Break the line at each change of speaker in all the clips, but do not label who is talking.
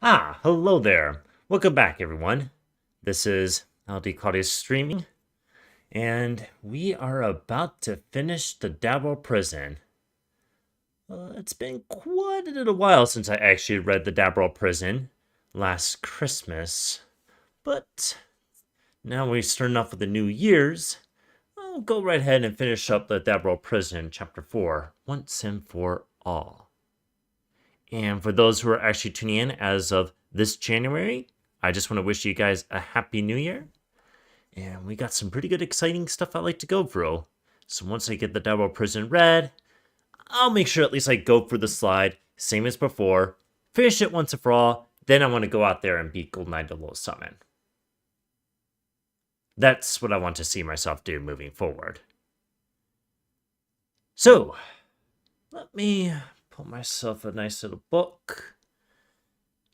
Hello there. Welcome back, everyone. This is LD Claudius streaming, and we are about to finish the Dabbarow Prison. It's been quite a little while since I actually read the Dabbarow Prison last Christmas, but now we're starting off with the New Year's. I'll go right ahead and finish up the Dabbarow Prison, Chapter 4, once and for all. And for those who are actually tuning in as of this January, I just want to wish you guys a happy new year. And we got some pretty good exciting stuff I'd like to go through. So once I get the Dabbarow Prison read, I'll make sure at least I go through the slide, same as before, finish it once and for all, then I want to go out there and beat Goldeneye to low summon. That's what I want to see myself do moving forward. So, let me pull myself a nice little book.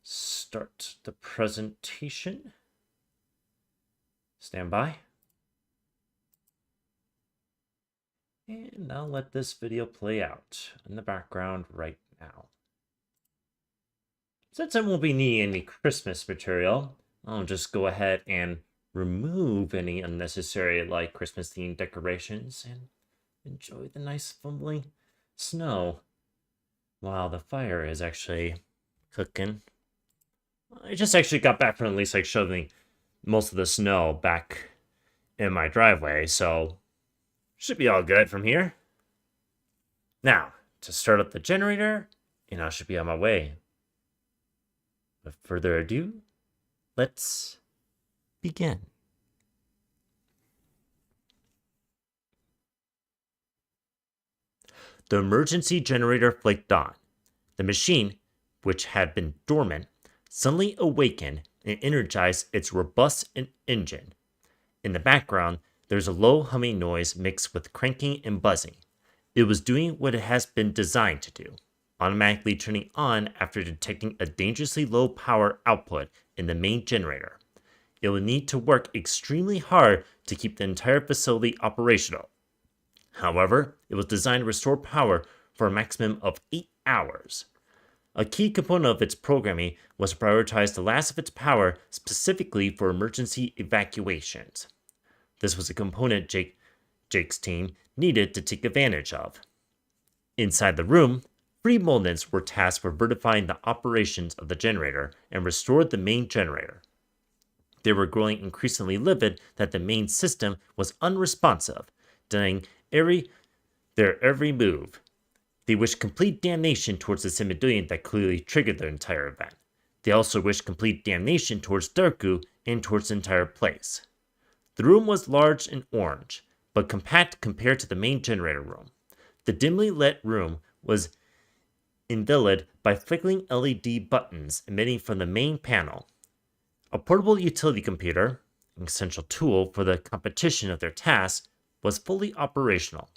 Start the presentation. Stand by. And I'll let this video play out in the background right now. Since I won't be needing any Christmas material, I'll just go ahead and remove any unnecessary like Christmas themed decorations and enjoy the nice fumbling snow while the fire is actually cooking. I just actually got back from at least like shoveling most of the snow back in my driveway, so should be all good from here. Now, to start up the generator, and I should be on my way. Without further ado, let's begin. The emergency generator flicked on. The machine, which had been dormant, suddenly awakened and energized its robust engine. In the background, there's a low humming noise mixed with cranking and buzzing. It was doing what it has been designed to do, automatically turning on after detecting a dangerously low power output in the main generator. It will need to work extremely hard to keep the entire facility operational. However, it was designed to restore power for a maximum of 8 hours. A key component of its programming was to prioritize the last of its power specifically for emergency evacuations. This was a component Jake's team needed to take advantage of. Inside the room, 3 Moldens were tasked with verifying the operations of the generator and restored the main generator. They were growing increasingly livid that the main system was unresponsive, denying their every move. They wished complete damnation towards the Cymodilian that clearly triggered the entire event. They also wished complete damnation towards Darku and towards the entire place. The room was large and orange, but compact compared to the main generator room. The dimly lit room was enveloped by flickering LED buttons emitting from the main panel. A portable utility computer, an essential tool for the competition of their tasks, was fully operational.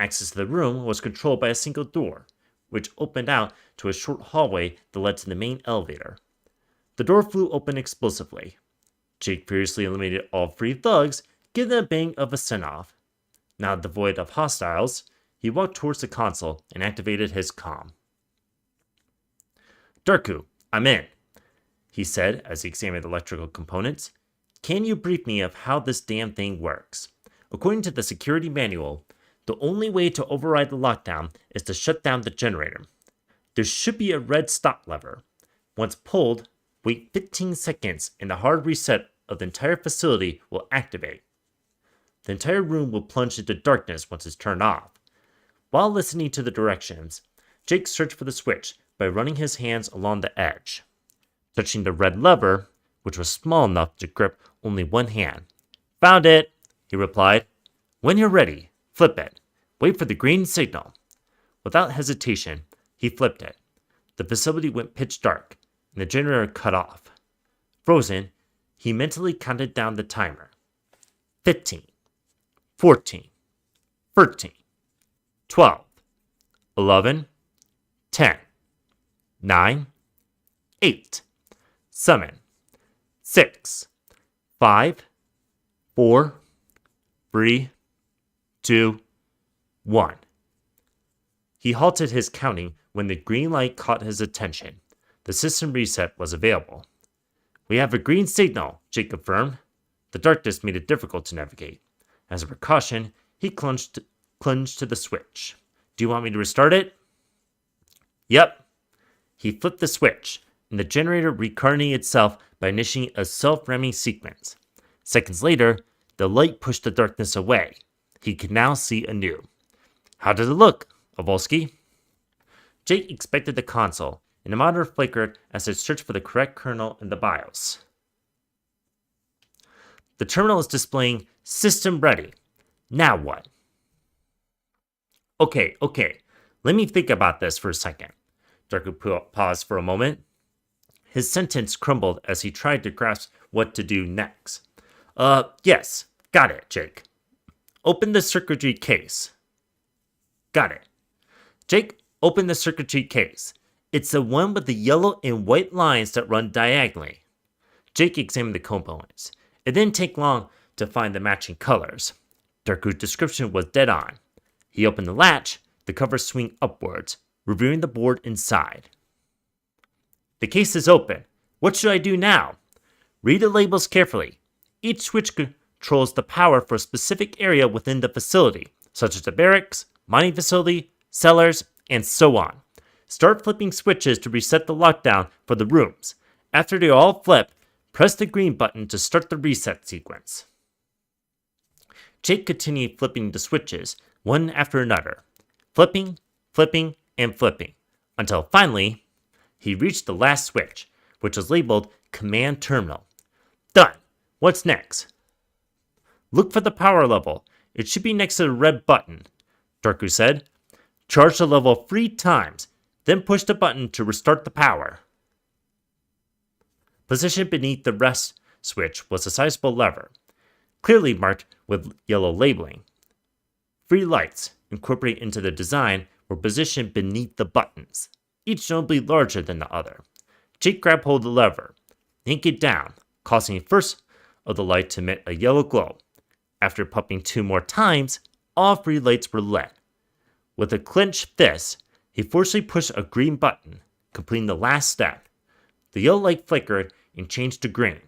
Access to the room was controlled by a single door, which opened out to a short hallway that led to the main elevator. The door flew open explosively. Jake furiously eliminated all 3 thugs, giving them a bang of a send-off. Now devoid of hostiles, he walked towards the console and activated his comm. "Darku, I'm in," he said as he examined the electrical components. "Can you brief me of how this damn thing works? According to the security manual, the only way to override the lockdown is to shut down the generator. There should be a red stop lever. Once pulled, wait 15 seconds and the hard reset of the entire facility will activate. The entire room will plunge into darkness once it's turned off." While listening to the directions, Jake searched for the switch by running his hands along the edge. Touching the red lever, which was small enough to grip only one hand. "Found it," he replied. "When you're ready, flip it. Wait for the green signal." Without hesitation, he flipped it. The facility went pitch dark, and the generator cut off. Frozen, he mentally counted down the timer. 15, 14, 13, 12, 11, 10, 9, 8, 7, 6, 5, 4, 3, 2, 1. He halted his counting when the green light caught his attention. The system reset was available. "We have a green signal," Jake confirmed. The darkness made it difficult to navigate. As a precaution, he clunged to the switch. "Do you want me to restart it?" "Yep." He flipped the switch, and the generator reincarnated itself by initiating a self-ramming sequence. Seconds later, the light pushed the darkness away. He could now see anew. "How did it look, Ovolsky?" Jake inspected the console, and the monitor flickered as it searched for the correct kernel in the BIOS. The terminal is displaying "System Ready." Now what? Okay. Let me think about this for a second. Darku paused for a moment. His sentence crumbled as he tried to grasp what to do next. Yes. Got it, Jake. Open the circuitry case. Got it. Jake opened the circuitry case. It's the one with the yellow and white lines that run diagonally. Jake examined the components. It didn't take long to find the matching colors. Darku's description was dead on. He opened the latch, the covers swing upwards, revealing the board inside. "The case is open. What should I do now?" "Read the labels carefully. Each switch controls the power for a specific area within the facility, such as the barracks, mining facility, cellars, and so on. Start flipping switches to reset the lockdown for the rooms. After they all flip, press the green button to start the reset sequence." Jake continued flipping the switches, one after another. Flipping, and flipping, until finally, he reached the last switch, which was labeled Command Terminal. "Done. What's next?" "Look for the power level. It should be next to the red button," Darku said. "Charge the level 3 times, then push the button to restart the power." Positioned beneath the rest switch was a sizable lever, clearly marked with yellow labeling. 3 lights, incorporated into the design, were positioned beneath the buttons, each notably larger than the other. Jake grabbed hold of the lever, yanked it down, causing the first of the light to emit a yellow glow. After pumping 2 more times, all 3 lights were lit. With a clenched fist, he forcefully pushed a green button, completing the last step. The yellow light flickered and changed to green.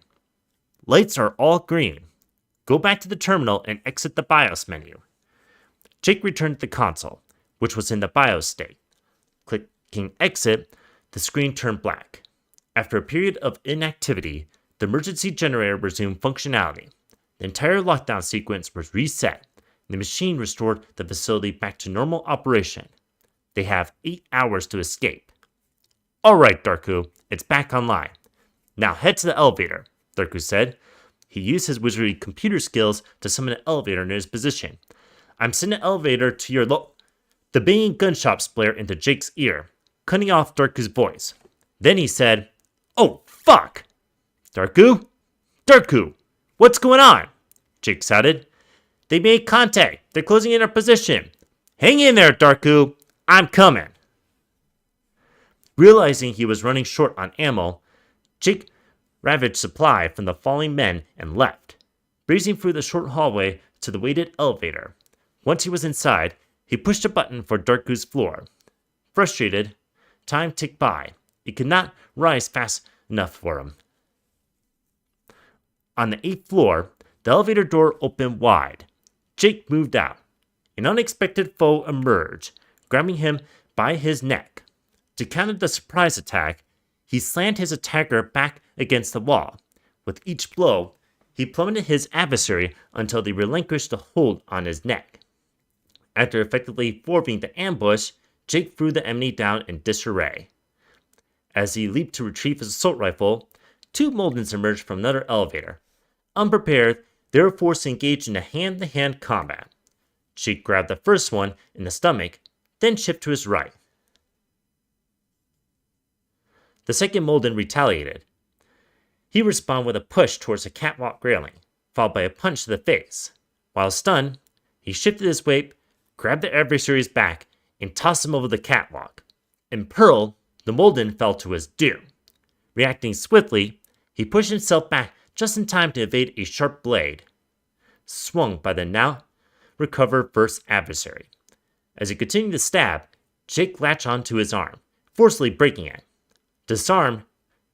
"Lights are all green. Go back to the terminal and exit the BIOS menu." Jake returned to the console, which was in the BIOS state. Clicking exit, the screen turned black. After a period of inactivity, the emergency generator resumed functionality. The entire lockdown sequence was reset, and the machine restored the facility back to normal operation. They have 8 hours to escape. "All right, Darku, it's back online. Now head to the elevator," Darku said. He used his wizardry computer skills to summon an elevator near his position. "I'm sending an elevator to your The banging gunshots blared into Jake's ear, cutting off Darku's voice. Then he said, "Oh, fuck! Darku? Darku! What's going on?" Jake shouted. "They made contact. They're closing in our position. Hang in there, Darku. I'm coming." Realizing he was running short on ammo, Jake ravaged supply from the falling men and left, breezing through the short hallway to the weighted elevator. Once he was inside, he pushed a button for Darku's floor. Frustrated, time ticked by. It could not rise fast enough for him. On the 8th floor, the elevator door opened wide. Jake moved out. An unexpected foe emerged, grabbing him by his neck. To counter the surprise attack, he slammed his attacker back against the wall. With each blow, he plummeted his adversary until they relinquished the hold on his neck. After effectively thwarting the ambush, Jake threw the enemy down in disarray. As he leaped to retrieve his assault rifle, 2 Moldens emerged from another elevator. Unprepared, they were forced to engage in a hand-to-hand combat. Jake grabbed the first one in the stomach, then shifted to his right. The second Molden retaliated. He responded with a push towards the catwalk railing, followed by a punch to the face. While stunned, he shifted his weight, grabbed the adversary's back, and tossed him over the catwalk. In Pearl, the Molden fell to his doom. Reacting swiftly, he pushed himself back just in time to evade a sharp blade, swung by the now recovered first adversary. As he continued to stab, Jake latched onto his arm, forcefully breaking it. Disarmed,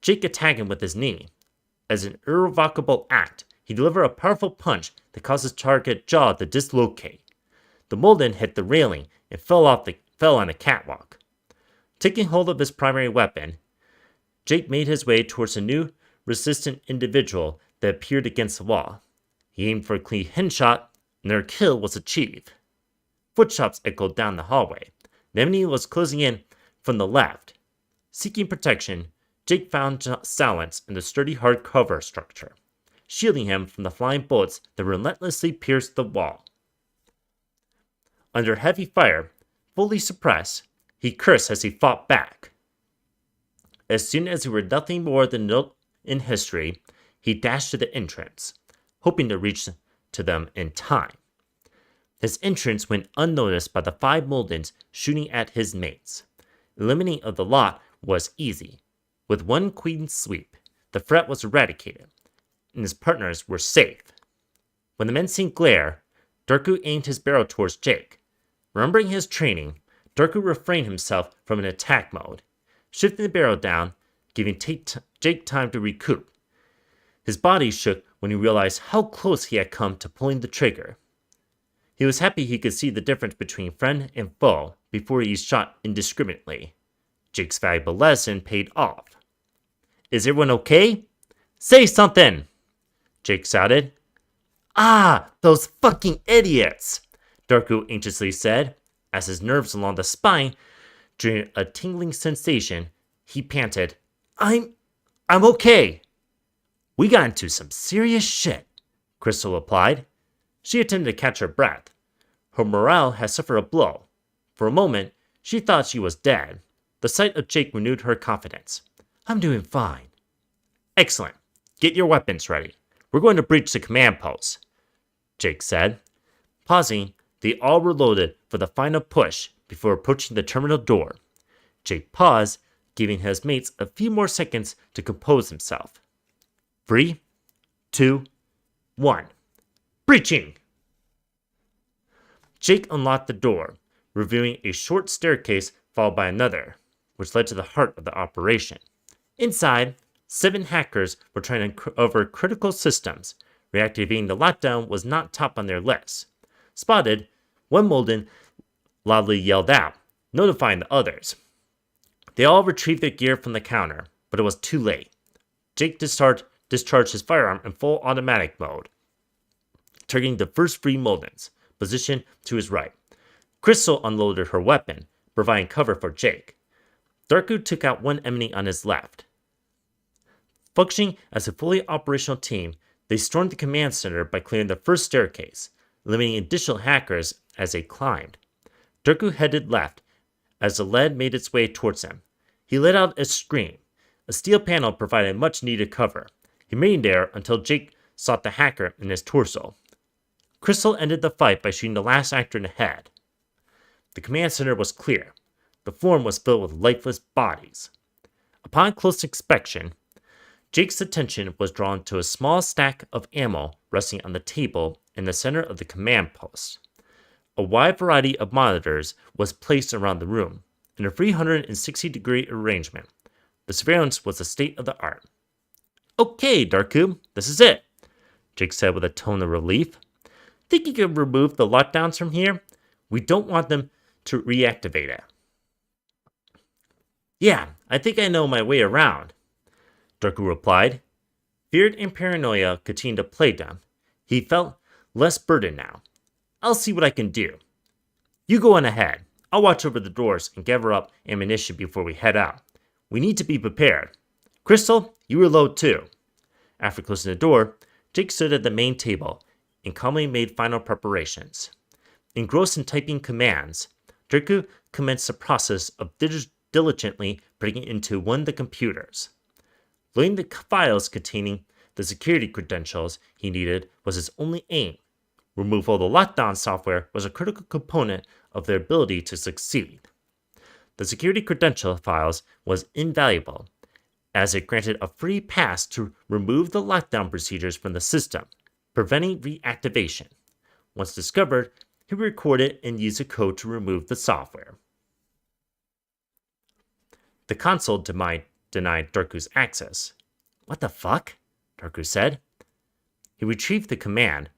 Jake attacked him with his knee. As an irrevocable act, he delivered a powerful punch that caused his target's jaw to dislocate. The Molden hit the railing and fell on the catwalk. Taking hold of his primary weapon, Jake made his way towards a new, resistant individual that appeared against the wall. He aimed for a clean headshot, and their kill was achieved. Footsteps echoed down the hallway. The enemy was closing in from the left. Seeking protection, Jake found silence in the sturdy hardcover structure, shielding him from the flying bullets that relentlessly pierced the wall. Under heavy fire, fully suppressed, he cursed as he fought back. As soon as he were nothing more than a note in history, he dashed to the entrance, hoping to reach to them in time. His entrance went unnoticed by the 5 Moldens shooting at his mates. Eliminating of the lot was easy. With one clean sweep, the threat was eradicated, and his partners were safe. When the men seen glare, Darku aimed his barrel towards Jake. Remembering his training, Darku refrained himself from an attack mode, shifting the barrel down, giving Jake time to recoup. His body shook when he realized how close he had come to pulling the trigger. He was happy he could see the difference between friend and foe before he shot indiscriminately. Jake's valuable lesson paid off. "Is everyone okay? Say something!" Jake shouted. "Ah, those fucking idiots!" Darku anxiously said, as his nerves along the spine drew a tingling sensation. He panted, I'm okay." "We got into some serious shit," Crystal replied. She attempted to catch her breath. Her morale had suffered a blow. For a moment, she thought she was dead. The sight of Jake renewed her confidence. "I'm doing fine." "Excellent. Get your weapons ready. We're going to breach the command post," Jake said. Pausing, they all reloaded for the final push before approaching the terminal door. Jake paused, giving his mates a few more seconds to compose himself. 3, 2, 1. Breaching! Jake unlocked the door, revealing a short staircase followed by another, which led to the heart of the operation. Inside, 7 hackers were trying to uncover critical systems. Reactivating the lockdown was not top on their list. Spotted, one Molden loudly yelled out, notifying the others. They all retrieved their gear from the counter, but it was too late. Jake discharged his firearm in full automatic mode, targeting the first 3 Moldens, positioned to his right. Crystal unloaded her weapon, providing cover for Jake. Darku took out one enemy on his left. Functioning as a fully operational team, they stormed the command center by clearing the first staircase, eliminating additional hackers as they climbed. Darku headed left as the lead made its way towards him. He let out a scream. A steel panel provided much needed cover. He remained there until Jake sought the hacker in his torso. Crystal ended the fight by shooting the last actor in the head. The command center was clear. The floor was filled with lifeless bodies. Upon close inspection, Jake's attention was drawn to a small stack of ammo resting on the table in the center of the command post. A wide variety of monitors was placed around the room, in a 360-degree arrangement. The surveillance was the state of the art. "Okay, Darku, this is it," Jake said with a tone of relief. "Think you can remove the lockdowns from here? We don't want them to reactivate it." "Yeah, I think I know my way around," Darku replied. Fear and paranoia continued to plague him. He felt less burdened now. "I'll see what I can do. You go on ahead. I'll watch over the doors and gather up ammunition before we head out. We need to be prepared. Crystal, you reload too." After closing the door, Jake stood at the main table and calmly made final preparations. Engrossed in typing commands, Darku commenced the process of diligently breaking into one of the computers. Loading the files containing the security credentials he needed was his only aim. Removal of the lockdown software was a critical component of their ability to succeed. The security credential files was invaluable, as it granted a free pass to remove the lockdown procedures from the system, preventing reactivation. Once discovered, he recorded and used a code to remove the software. The console denied Darku's access. What the fuck? Darku said. He retried the command,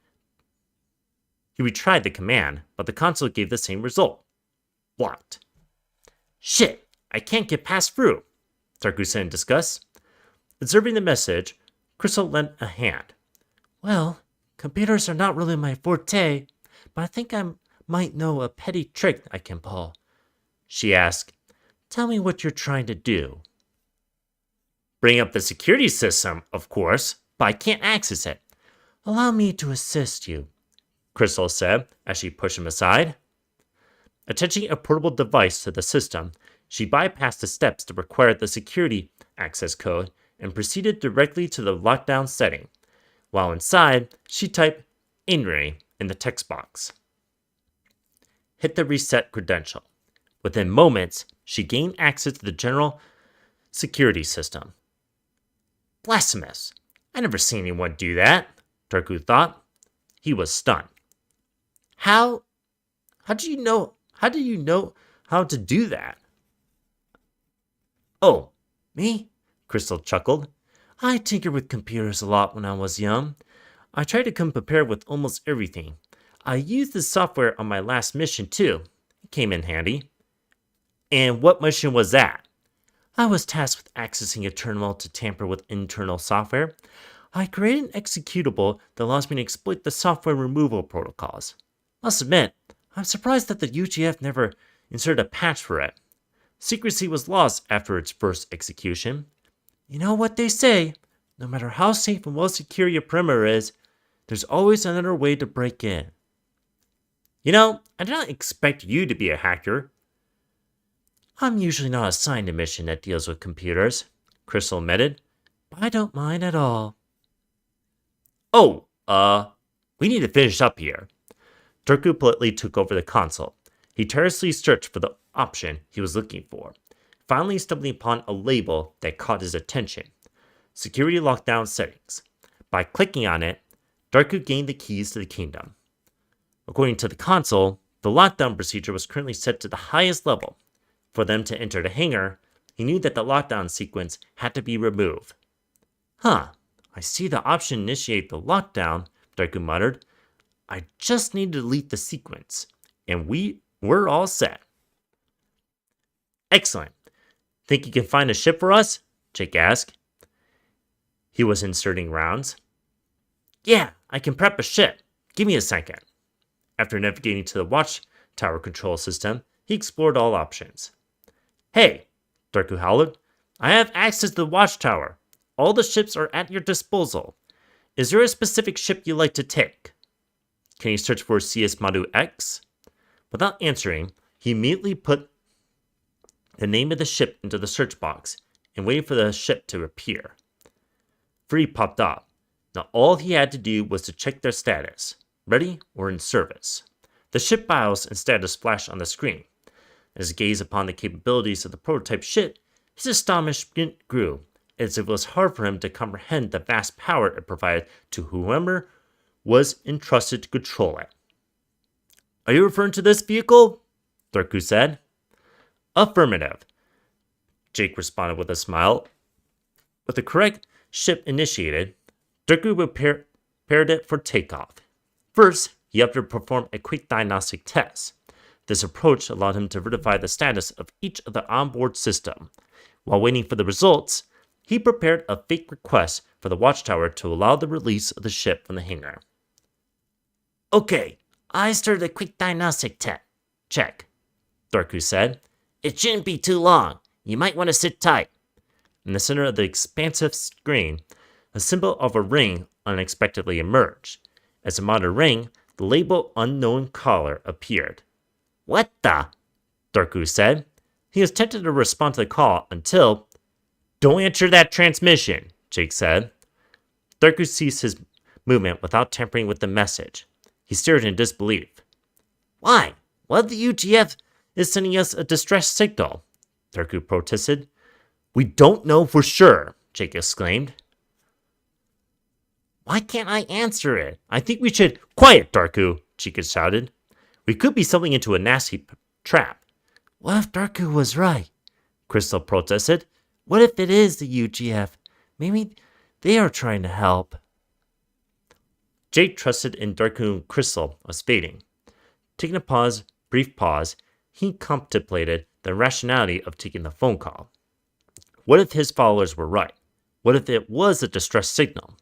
but the console gave the same result. Blocked. Shit, I can't get passed through, Darku said in disgust. Observing the message, Crystal lent a hand. Well, computers are not really my forte, but I think I might know a petty trick I can pull. She asked, Tell me what you're trying to do. Bring up the security system, of course, but I can't access it. Allow me to assist you, Crystal said as she pushed him aside. Attaching a portable device to the system, she bypassed the steps that required the security access code and proceeded directly to the lockdown setting. While inside, she typed Inri in the text box. Hit the reset credential. Within moments, she gained access to the general security system. Blasphemous. I never seen anyone do that, Darku thought. He was stunned. How do you know how to do that? Oh, me? Crystal chuckled. I tinkered with computers a lot when I was young. I tried to come prepared with almost everything. I used the software on my last mission too. It came in handy. And what mission was that? I was tasked with accessing a terminal to tamper with internal software. I created an executable that allows me to exploit the software removal protocols. Must admit, I'm surprised that the UGF never inserted a patch for it. Secrecy was lost after its first execution. You know what they say, no matter how safe and well secure your perimeter is, there's always another way to break in. You know, I did not expect you to be a hacker. I'm usually not assigned a mission that deals with computers, Crystal admitted, but I don't mind at all. Oh, we need to finish up here. Darku politely took over the console. He tirelessly searched for the option he was looking for, finally stumbling upon a label that caught his attention. Security lockdown settings. By clicking on it, Darku gained the keys to the kingdom. According to the console, the lockdown procedure was currently set to the highest level. For them to enter the hangar, he knew that the lockdown sequence had to be removed. I see the option to initiate the lockdown, Darku muttered. I just need to delete the sequence, and we're all set. Excellent. Think you can find a ship for us? Jake asked. He was inserting rounds. Yeah, I can prep a ship. Give me a second. After navigating to the watchtower control system, he explored all options. Hey, Darku howled. I have access to the watchtower. All the ships are at your disposal. Is there a specific ship you'd like to take? Can you search for CS Madu X? Without answering, he immediately put the name of the ship into the search box and waited for the ship to appear. Free popped up. Now all he had to do was to check their status, ready or in service. The ship bios and status flashed on the screen. As he gazed upon the capabilities of the prototype ship, his astonishment grew, as it was hard for him to comprehend the vast power it provided to whoever was entrusted to control it. Are you referring to this vehicle? Darku said. Affirmative, Jake responded with a smile. With the correct ship initiated, Darku prepared it for takeoff. First, he had to perform a quick diagnostic test. This approach allowed him to verify the status of each of the onboard system. While waiting for the results, he prepared a fake request for the watchtower to allow the release of the ship from the hangar. Okay, I started a quick diagnostic check, Darku said. It shouldn't be too long. You might want to sit tight. In the center of the expansive screen, a symbol of a ring unexpectedly emerged. As a modern ring, the label Unknown Caller appeared. What the? Darku said. He was tempted to respond to the call until... Don't answer that transmission, Jake said. Darku ceased his movement without tampering with the message. He stared in disbelief. Why? What if the UGF is sending us a distress signal? Darku protested. We don't know for sure, Jake exclaimed. Why can't I answer it? I think we should... Quiet, Darku, Chica shouted. We could be stumbling into a nasty trap. What if Darku was right? Crystal protested. What if it is the UGF? Maybe they are trying to help. Jake trusted in Darkoon Crystal was fading. Taking a brief pause, he contemplated the rationality of taking the phone call. What if his followers were right? What if it was a distress signal?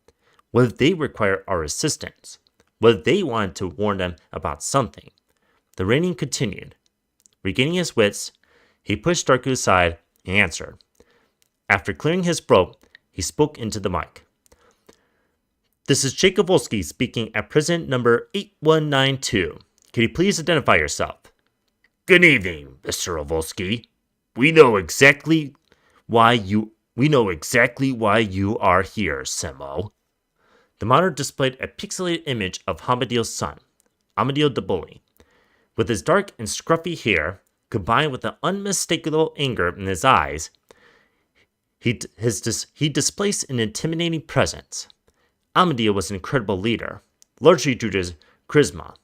What if they require our assistance? What if they wanted to warn them about something? The ringing continued. Regaining his wits, he pushed Darku aside and answered. After clearing his throat, he spoke into the mic. This is Jake Volsky speaking at prison number 8192. Can you please identify yourself?
Good evening, Mr. Volsky. We know exactly why you are here, Simo.
The monitor displayed a pixelated image of Hamadil's son, Amadil the Bully. With his dark and scruffy hair, combined with the unmistakable anger in his eyes, he displays an intimidating presence. Amadil was an incredible leader, largely due to his charisma.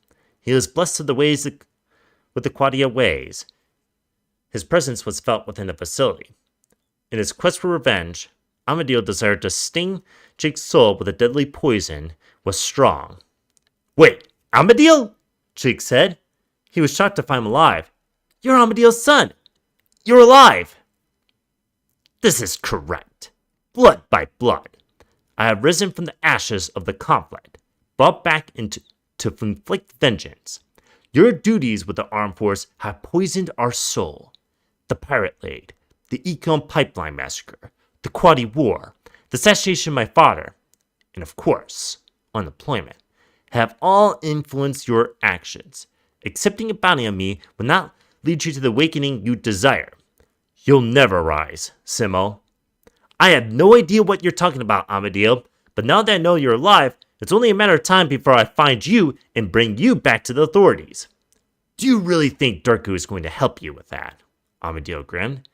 He was blessed with the Quadia ways. His presence was felt within the facility. In his quest for revenge, Amadil desired to sting Jake's soul with a deadly poison was strong.
Wait, Amadil?
Jake said. He was shocked to find him alive. You're Amadil's son. You're alive.
This is correct. Blood by blood.
I have risen from the ashes of the conflict, brought back to inflict vengeance. Your duties with the armed force have poisoned our soul. The pirate raid, the Econ pipeline massacre, the Quadi war, the assassination of my father, and of course, unemployment, have all influenced your actions. Accepting a bounty on me will not lead you to the awakening you desire. You'll never rise, Simo. I have no idea what you're talking about, Amadil, but now that I know you're alive, it's only a matter of time before I find you and bring you back to the authorities. Do you really think Darku is going to help you with that? Amadil grinned.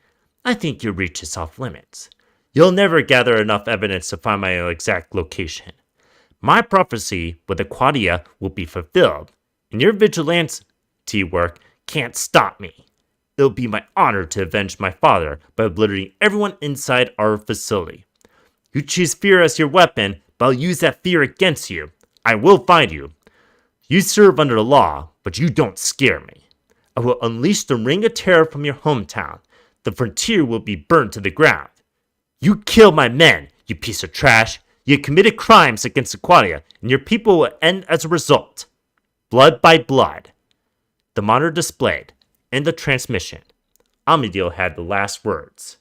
I think you reach his off-limits. You'll never gather enough evidence to find my exact location. My prophecy with the Quadia will be fulfilled, and your vigilante work can't stop me. It'll be my honor to avenge my father by obliterating everyone inside our facility. You choose fear as your weapon, but I'll use that fear against you. I will find you. You serve under the law, but you don't scare me. I will unleash the ring of terror from your hometown. The frontier will be burned to the ground. You killed my men, you piece of trash. You committed crimes against the Quadia, and your people will end as a result. Blood by blood. The monitor displayed. In the transmission, Amadil had the last words.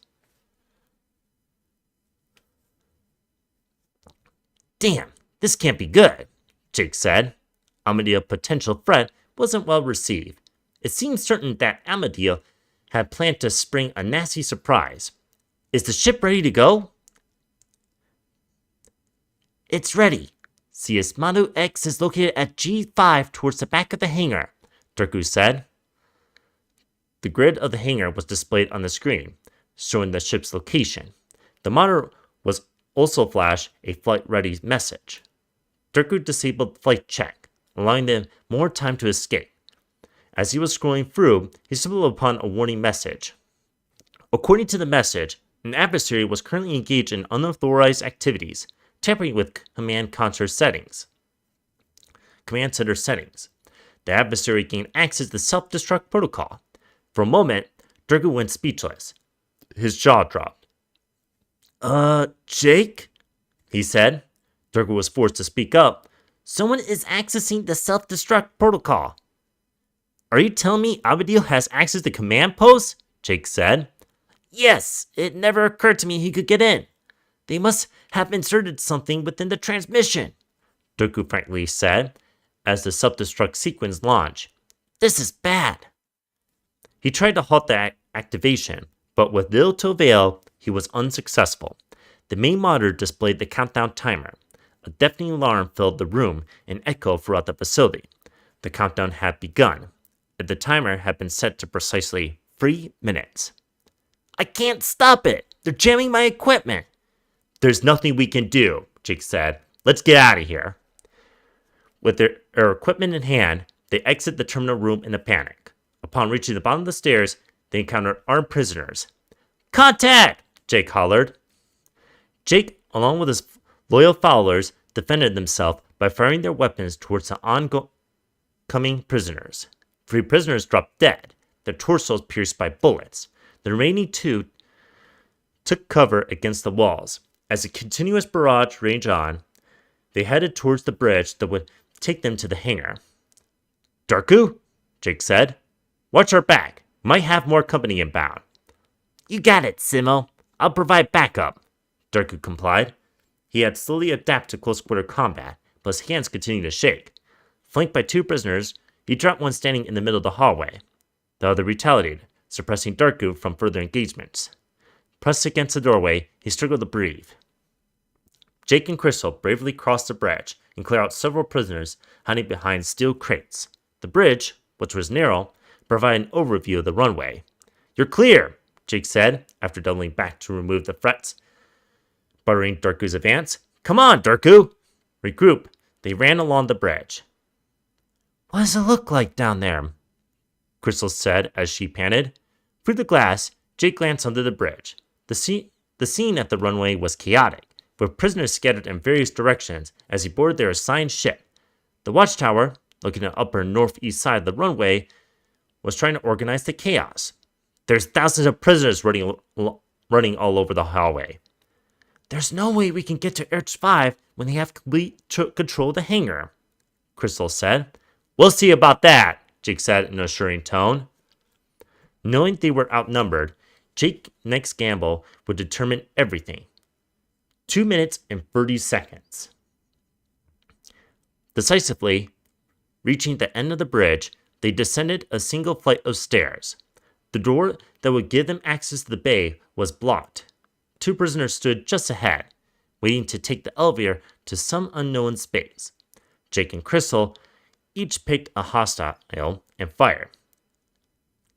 Damn, this can't be good, Jake said. Amadil's potential threat wasn't well received. It seemed certain that Amadil had planned to spring a nasty surprise. Is the ship ready to go? It's ready. CS Manu X is located at G5 towards the back of the hangar, Darku said. The grid of the hangar was displayed on the screen, showing the ship's location. The monitor was also flashed a flight-ready message. Darku disabled flight check, allowing them more time to escape. As he was scrolling through, he stumbled upon a warning message. According to the message, an adversary was currently engaged in unauthorized activities, tampering with command center settings. The adversary gained access to the self-destruct protocol. For a moment, Darku went speechless. His jaw dropped. Jake? He said. Darku was forced to speak up. Someone is accessing the self-destruct protocol. Are you telling me Amadil has access to command posts? Jake said. Yes, it never occurred to me he could get in. They must have inserted something within the transmission, Darku frankly said, as the self-destruct sequence launched. This is bad. He tried to halt the activation, but with little to avail, he was unsuccessful. The main monitor displayed the countdown timer. A deafening alarm filled the room and echoed throughout the facility. The countdown had begun. The timer had been set to precisely 3 minutes. I can't stop it! They're jamming my equipment! There's nothing we can do, Jake said. Let's get out of here. With their equipment in hand, they exit the terminal room in a panic. Upon reaching the bottom of the stairs, they encountered armed prisoners. Contact! Jake hollered. Jake, along with his loyal followers, defended themselves by firing their weapons towards the oncoming prisoners. 3 prisoners dropped dead, their torsos pierced by bullets. The remaining 2 took cover against the walls. As a continuous barrage raged on, they headed towards the bridge that would take them to the hangar. Darku, Jake said. Watch our back. Might have more company inbound. You got it, Simo. I'll provide backup, Darku complied. He had slowly adapted to close-quarter combat, but his hands continued to shake. Flanked by 2 prisoners, he dropped one standing in the middle of the hallway. The other retaliated, suppressing Darku from further engagements. Pressed against the doorway, he struggled to breathe. Jake and Crystal bravely crossed the bridge and cleared out several prisoners hiding behind steel crates. The bridge, which was narrow, provided an overview of the runway. You're clear, Jake said, after doubling back to remove the threats, buttering Darku's advance. Come on, Darku! Regroup, they ran along the bridge. What does it look like down there? Crystal said as she panted. Through the glass, Jake glanced under the bridge. The scene at the runway was chaotic, with prisoners scattered in various directions as he boarded their assigned ship. The watchtower, looking at the upper northeast side of the runway, was trying to organize the chaos. There's thousands of prisoners running all over the hallway. There's no way we can get to Earth 5 when they have complete control of the hangar, Crystal said. We'll see about that, Jake said in an assuring tone. Knowing they were outnumbered, Jake's next gamble would determine everything. 2 minutes and 30 seconds. Decisively, reaching the end of the bridge, they descended a single flight of stairs. The door that would give them access to the bay was blocked. 2 prisoners stood just ahead, waiting to take the elevator to some unknown space. Jake and Crystal each picked a hostile and fired.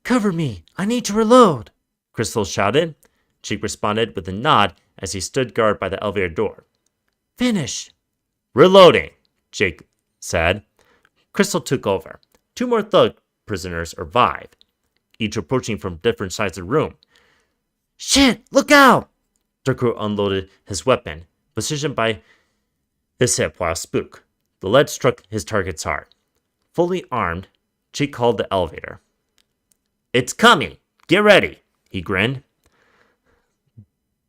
Cover me! I need to reload! Crystal shouted. Jake responded with a nod as he stood guard by the elevator door. Finish! Reloading, Jake said. Crystal took over. 2 more thug prisoners arrived, each approaching from different sides of the room. Shit! Look out! Darku unloaded his weapon, positioned by his hip while spook. The lead struck his target's heart. Fully armed, Jake called the elevator. It's coming! Get ready! He grinned.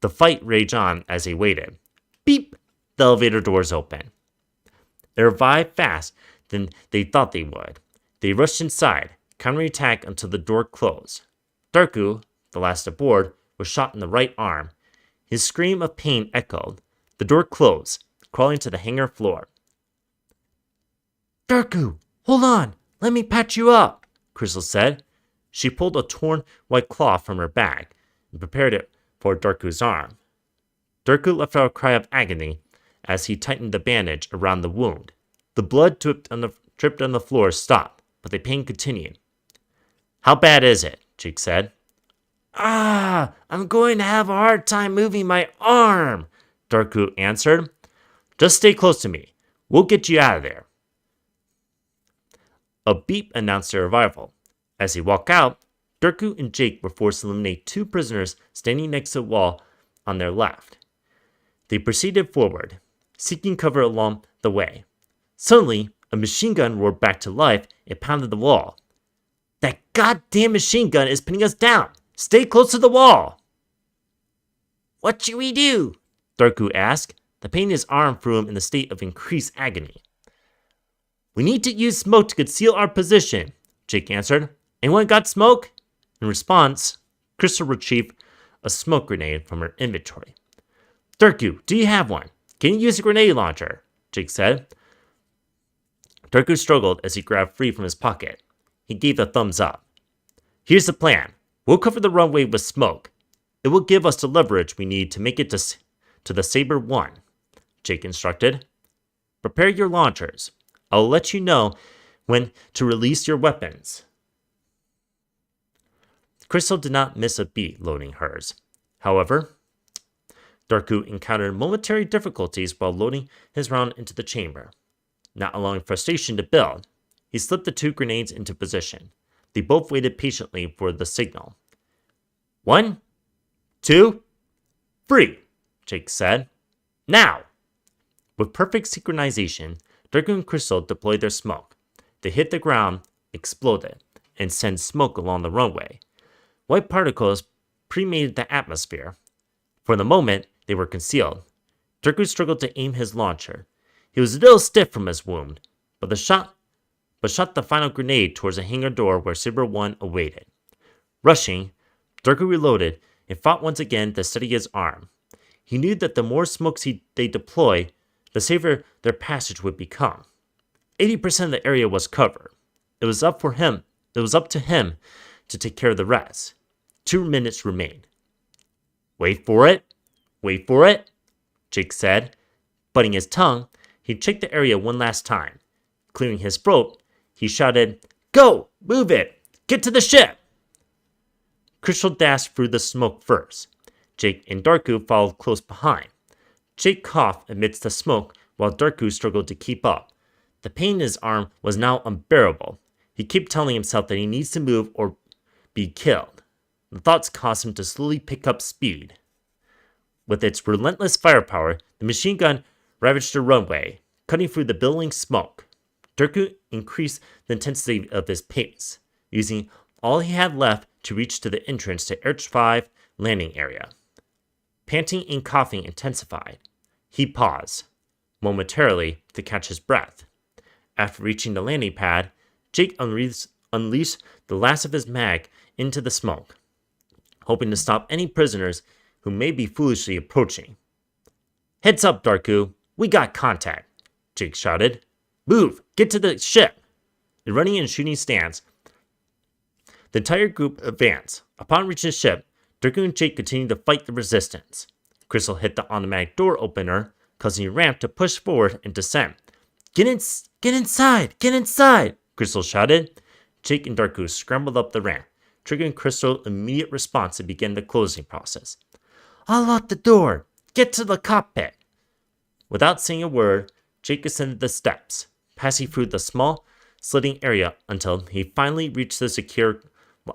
The fight raged on as they waited. Beep! The elevator doors opened. They revived faster than they thought they would. They rushed inside, counterattack until the door closed. Darku, the last aboard, was shot in the right arm. His scream of pain echoed. The door closed, crawling to the hangar floor. Darku, hold on! Let me patch you up, Crystal said. She pulled a torn white cloth from her bag and prepared it for Darku's arm. Darku let out a cry of agony as he tightened the bandage around the wound. The blood dripped on the floor stopped, but the pain continued. How bad is it? Jake said. I'm going to have a hard time moving my arm, Darku answered. Just stay close to me. We'll get you out of there. A beep announced their arrival. As they walked out, Darku and Jake were forced to eliminate 2 prisoners standing next to the wall on their left. They proceeded forward, seeking cover along the way. Suddenly, a machine gun roared back to life and pounded the wall. That goddamn machine gun is pinning us down! Stay close to the wall! What should we do? Darku asked. The pain in his arm threw him in a state of increased agony. We need to use smoke to conceal our position, Jake answered. Anyone got smoke? In response, Crystal retrieved a smoke grenade from her inventory. Darku, do you have one? Can you use a grenade launcher? Jake said. Darku struggled as he grabbed free from his pocket. He gave a thumbs up. Here's the plan. We'll cover the runway with smoke. It will give us the leverage we need to make it to the Saber 1, Jake instructed. Prepare your launchers. I'll let you know when to release your weapons. Crystal did not miss a beat loading hers. However, Darku encountered momentary difficulties while loading his round into the chamber. Not allowing frustration to build, he slipped the 2 grenades into position. They both waited patiently for the signal. 1, 2, Free, Jake said. Now! With perfect synchronization, Darko and Crystal deployed their smoke. They hit the ground, exploded, and sent smoke along the runway. White particles permeated the atmosphere. For the moment, they were concealed. Darko struggled to aim his launcher. He was a little stiff from his wound, but shot the final grenade towards the hangar door where Saber 1 awaited. Rushing, Darko reloaded and fought once again to steady his arm. He knew that the more smokes they deploy, the safer their passage would become. 80% of the area was covered. It was up to him to take care of the rest. 2 minutes remained. Wait for it, Jake said. Biting his tongue, he checked the area one last time. Clearing his throat, he shouted, "Go! Move it! Get to the ship!" Crystal dashed through the smoke first. Jake and Darko followed close behind. Jake coughed amidst the smoke while Darko struggled to keep up. The pain in his arm was now unbearable. He kept telling himself that he needs to move or be killed. The thoughts caused him to slowly pick up speed. With its relentless firepower, the machine gun ravaged the runway, cutting through the billowing smoke. Darko increased the intensity of his pace, using all he had left to reach to the entrance to Arch 5 landing area. Panting and coughing intensified. He paused, momentarily, to catch his breath. After reaching the landing pad, Jake unleashed the last of his mag into the smoke, hoping to stop any prisoners who may be foolishly approaching. "Heads up, Darko. We got contact," Jake shouted. "Move! Get to the ship!" In running and shooting stance, the entire group advanced. Upon reaching the ship, Darko and Jake continued to fight the resistance. Crystal hit the automatic door opener, causing the ramp to push forward and descend. Get inside! Get inside! Crystal shouted. Jake and Darko scrambled up the ramp, triggering Crystal's immediate response to begin the closing process. "I'll lock the door! Get to the cockpit!" Without saying a word, Jake ascended the steps, passing through the small, slitting area until he finally reached the secure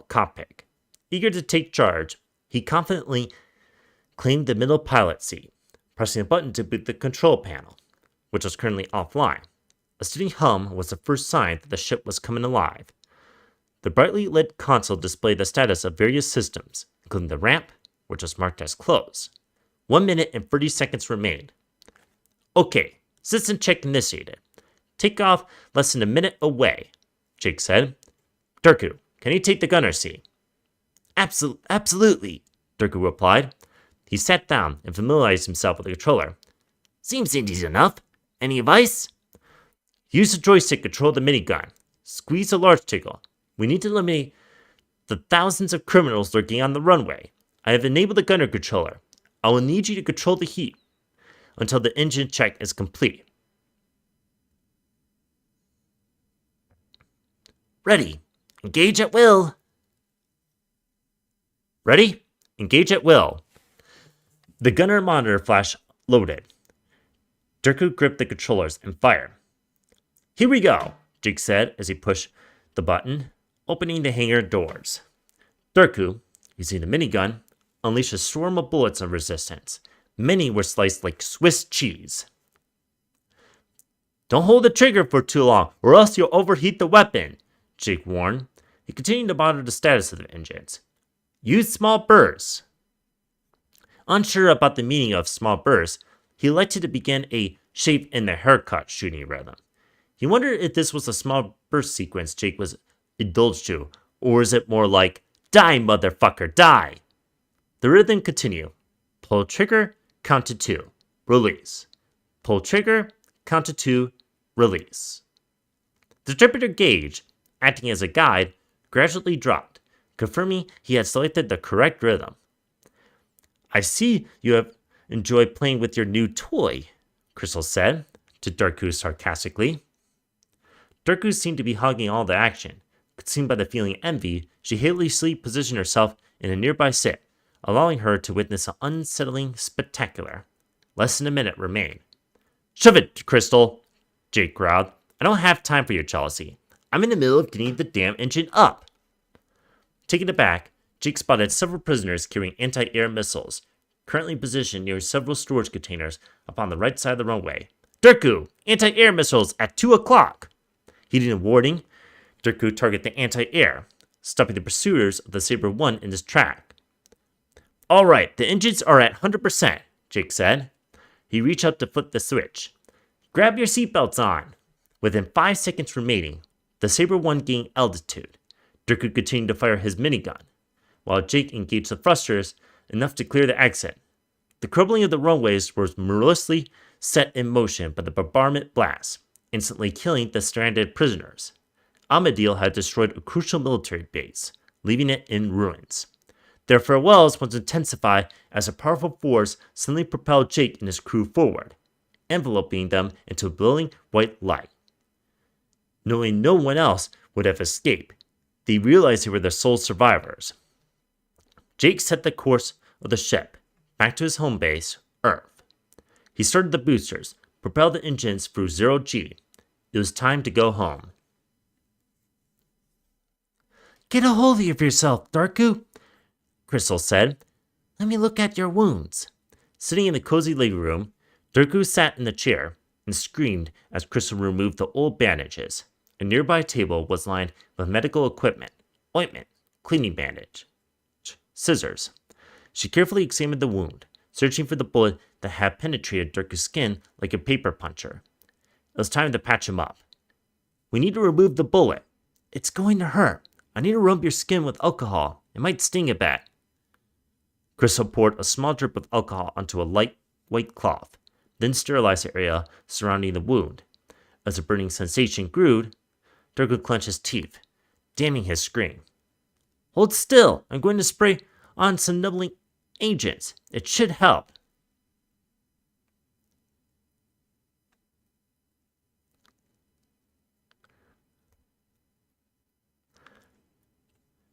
cockpit. Eager to take charge, he confidently claimed the middle pilot seat, pressing a button to boot the control panel, which was currently offline. A steady hum was the first sign that the ship was coming alive. The brightly lit console displayed the status of various systems, including the ramp, which was marked as closed. 1 minute and 30 seconds remained. "Okay, system check initiated. Take off less than a minute away," Jake said. "Darko, can you take the gunner seat?" Absolutely, Darko replied. He sat down and familiarized himself with the controller. "Seems easy enough. Any advice?" "Use the joystick to control the minigun. Squeeze the large trigger. We need to eliminate the thousands of criminals lurking on the runway. I have enabled the gunner controller. I will need you to control the heat until the engine check is complete." "Ready. Engage at will." "Ready? Engage at will." The gunner monitor flash loaded. Darko gripped the controllers and fired. "Here we go," Jake said as he pushed the button, opening the hangar doors. Darko, using the minigun, unleashed a swarm of bullets of resistance. Many were sliced like Swiss cheese. "Don't hold the trigger for too long, or else you'll overheat the weapon," Jake warned. He continued to monitor the status of the engines. "Use small bursts." Unsure about the meaning of small bursts, he elected to begin a shape in the haircut shooting rhythm. He wondered if this was a small burst sequence Jake was indulged to, or is it more like, "Die, motherfucker, die!" The rhythm continued. Pull trigger, count to 2, release. Pull trigger, count to 2, release. The distributor gauge, acting as a guide, gradually dropped, confirming he had selected the correct rhythm. "I see you have enjoyed playing with your new toy," Crystal said to Darko sarcastically. Darko seemed to be hogging all the action. Consumed by the feeling envy, she hastily positioned herself in a nearby sit, allowing her to witness an unsettling spectacular. Less than a minute remained. "Shove it, Crystal," Jake growled. "I don't have time for your jealousy. I'm in the middle of getting the damn engine up." Taken aback, Jake spotted several prisoners carrying anti-air missiles. currently positioned near several storage containers up on the right side of the runway. Durku, anti-air missiles at 2 o'clock! Heeding a warning, Durku targeted the anti-air, stopping the pursuers of the Saber 1 in his track. Alright, the engines are at 100%, Jake said. He reached up to flip the switch. Grab your seatbelts on. Within 5 seconds remaining, the Saber 1 gained altitude. Durku continued to fire his minigun, while Jake engaged the thrusters enough to clear the exit. The crumbling of the runways was miraculously set in motion by the bombardment blast, instantly killing the stranded prisoners. Amadil had destroyed a crucial military base, leaving it in ruins. Their farewells was intensified as a powerful force suddenly propelled Jake and his crew forward, enveloping them into a glowing white light. Knowing no one else would have escaped, they realized they were the sole survivors. Jake set the course of the ship back to his home base, Earth. He started the boosters, propelled the engines through 0G. It was time to go home. Get a hold of yourself, Durku, Crystal said. Let me look at your wounds. Sitting in the cozy living room, Durku sat in the chair and screamed as Crystal removed the old bandages. A nearby table was lined with medical equipment, ointment, cleaning bandage, scissors. She carefully examined the wound, searching for the bullet that had penetrated Durku's skin like a paper puncher. It was time to patch him up. We need to remove the bullet. It's going to hurt. I need to rub your skin with alcohol. It might sting a bit. Crystal poured a small drip of alcohol onto a light white cloth, then sterilized the area surrounding the wound. As the burning sensation grew, Durku clenched his teeth, damning his scream. Hold still. I'm going to spray on some numbing agents. It should help.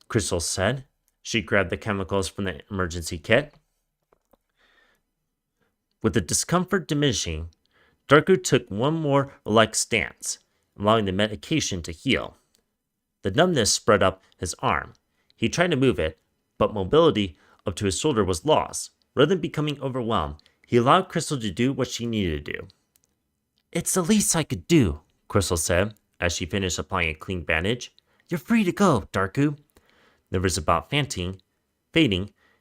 Crystal said. She grabbed the chemicals from the emergency kit. With the discomfort diminishing, Durku took one more relaxed stance, allowing the medication to heal. The numbness spread up his arm. He tried to move it, but mobility up to his shoulder was lost. Rather than becoming overwhelmed, he allowed Crystal to do what she needed to do. It's the least I could do, Crystal said, as she finished applying a clean bandage. You're free to go, Durku. Nervous about fading,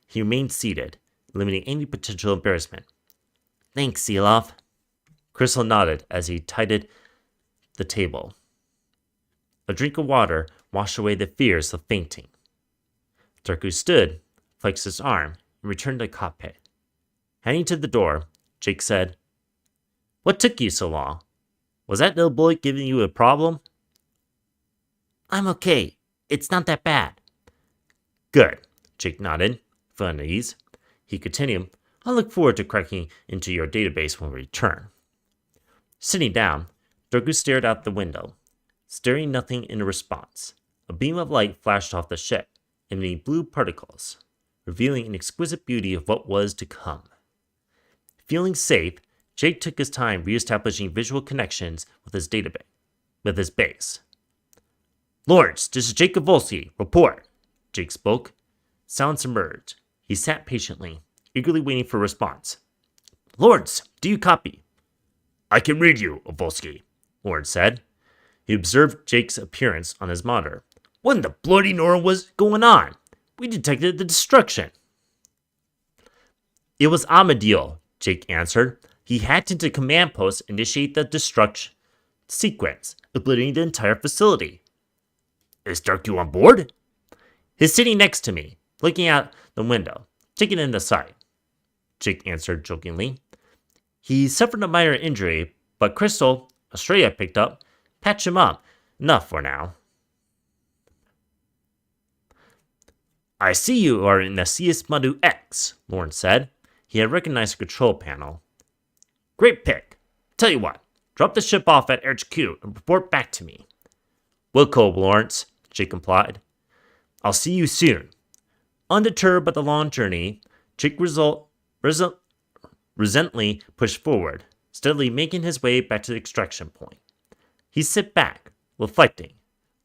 he remained seated, limiting any potential embarrassment. Thanks, Seeloff. Crystal nodded as he tidied the table. A drink of water washed away the fears of fainting. Durku stood, flexed his arm, and returned to the cockpit. Heading to the door, Jake said, What took you so long? Was that little bullet giving you a problem? I'm okay. It's not that bad. Good, Jake nodded, feeling at ease. He continued, I look forward to cracking into your database when we return. Sitting down, Durku stared out the window, staring nothing in response. A beam of light flashed off the ship, emitting blue particles, revealing an exquisite beauty of what was to come. Feeling safe, Jake took his time reestablishing visual connections with his base. Lawrence, this is Jake Volsky. Report. Jake spoke. Silence emerged. He sat patiently, eagerly waiting for a response. Lawrence, do you copy? I can read you, Volsky, Lawrence said. He observed Jake's appearance on his monitor. What in the bloody Nora was going on? We detected the destruction. It was Amadil, Jake answered. He hacked into command post and initiated the destruction sequence, obliterating the entire facility. Is Durku on board? He's sitting next to me, looking out the window, taking in the sight. Jake answered jokingly. He suffered a minor injury, but Crystal, Australia picked up, patched him up. Enough for now. I see you are in the CS Madu X, Lawrence said. He had recognized the control panel. Great pick. Tell you what, drop the ship off at HQ and report back to me. Will go, Lawrence, Jake implied. I'll see you soon. Undeterred by the long journey, Jake resentfully pushed forward, steadily making his way back to the extraction point. He sat back, reflecting.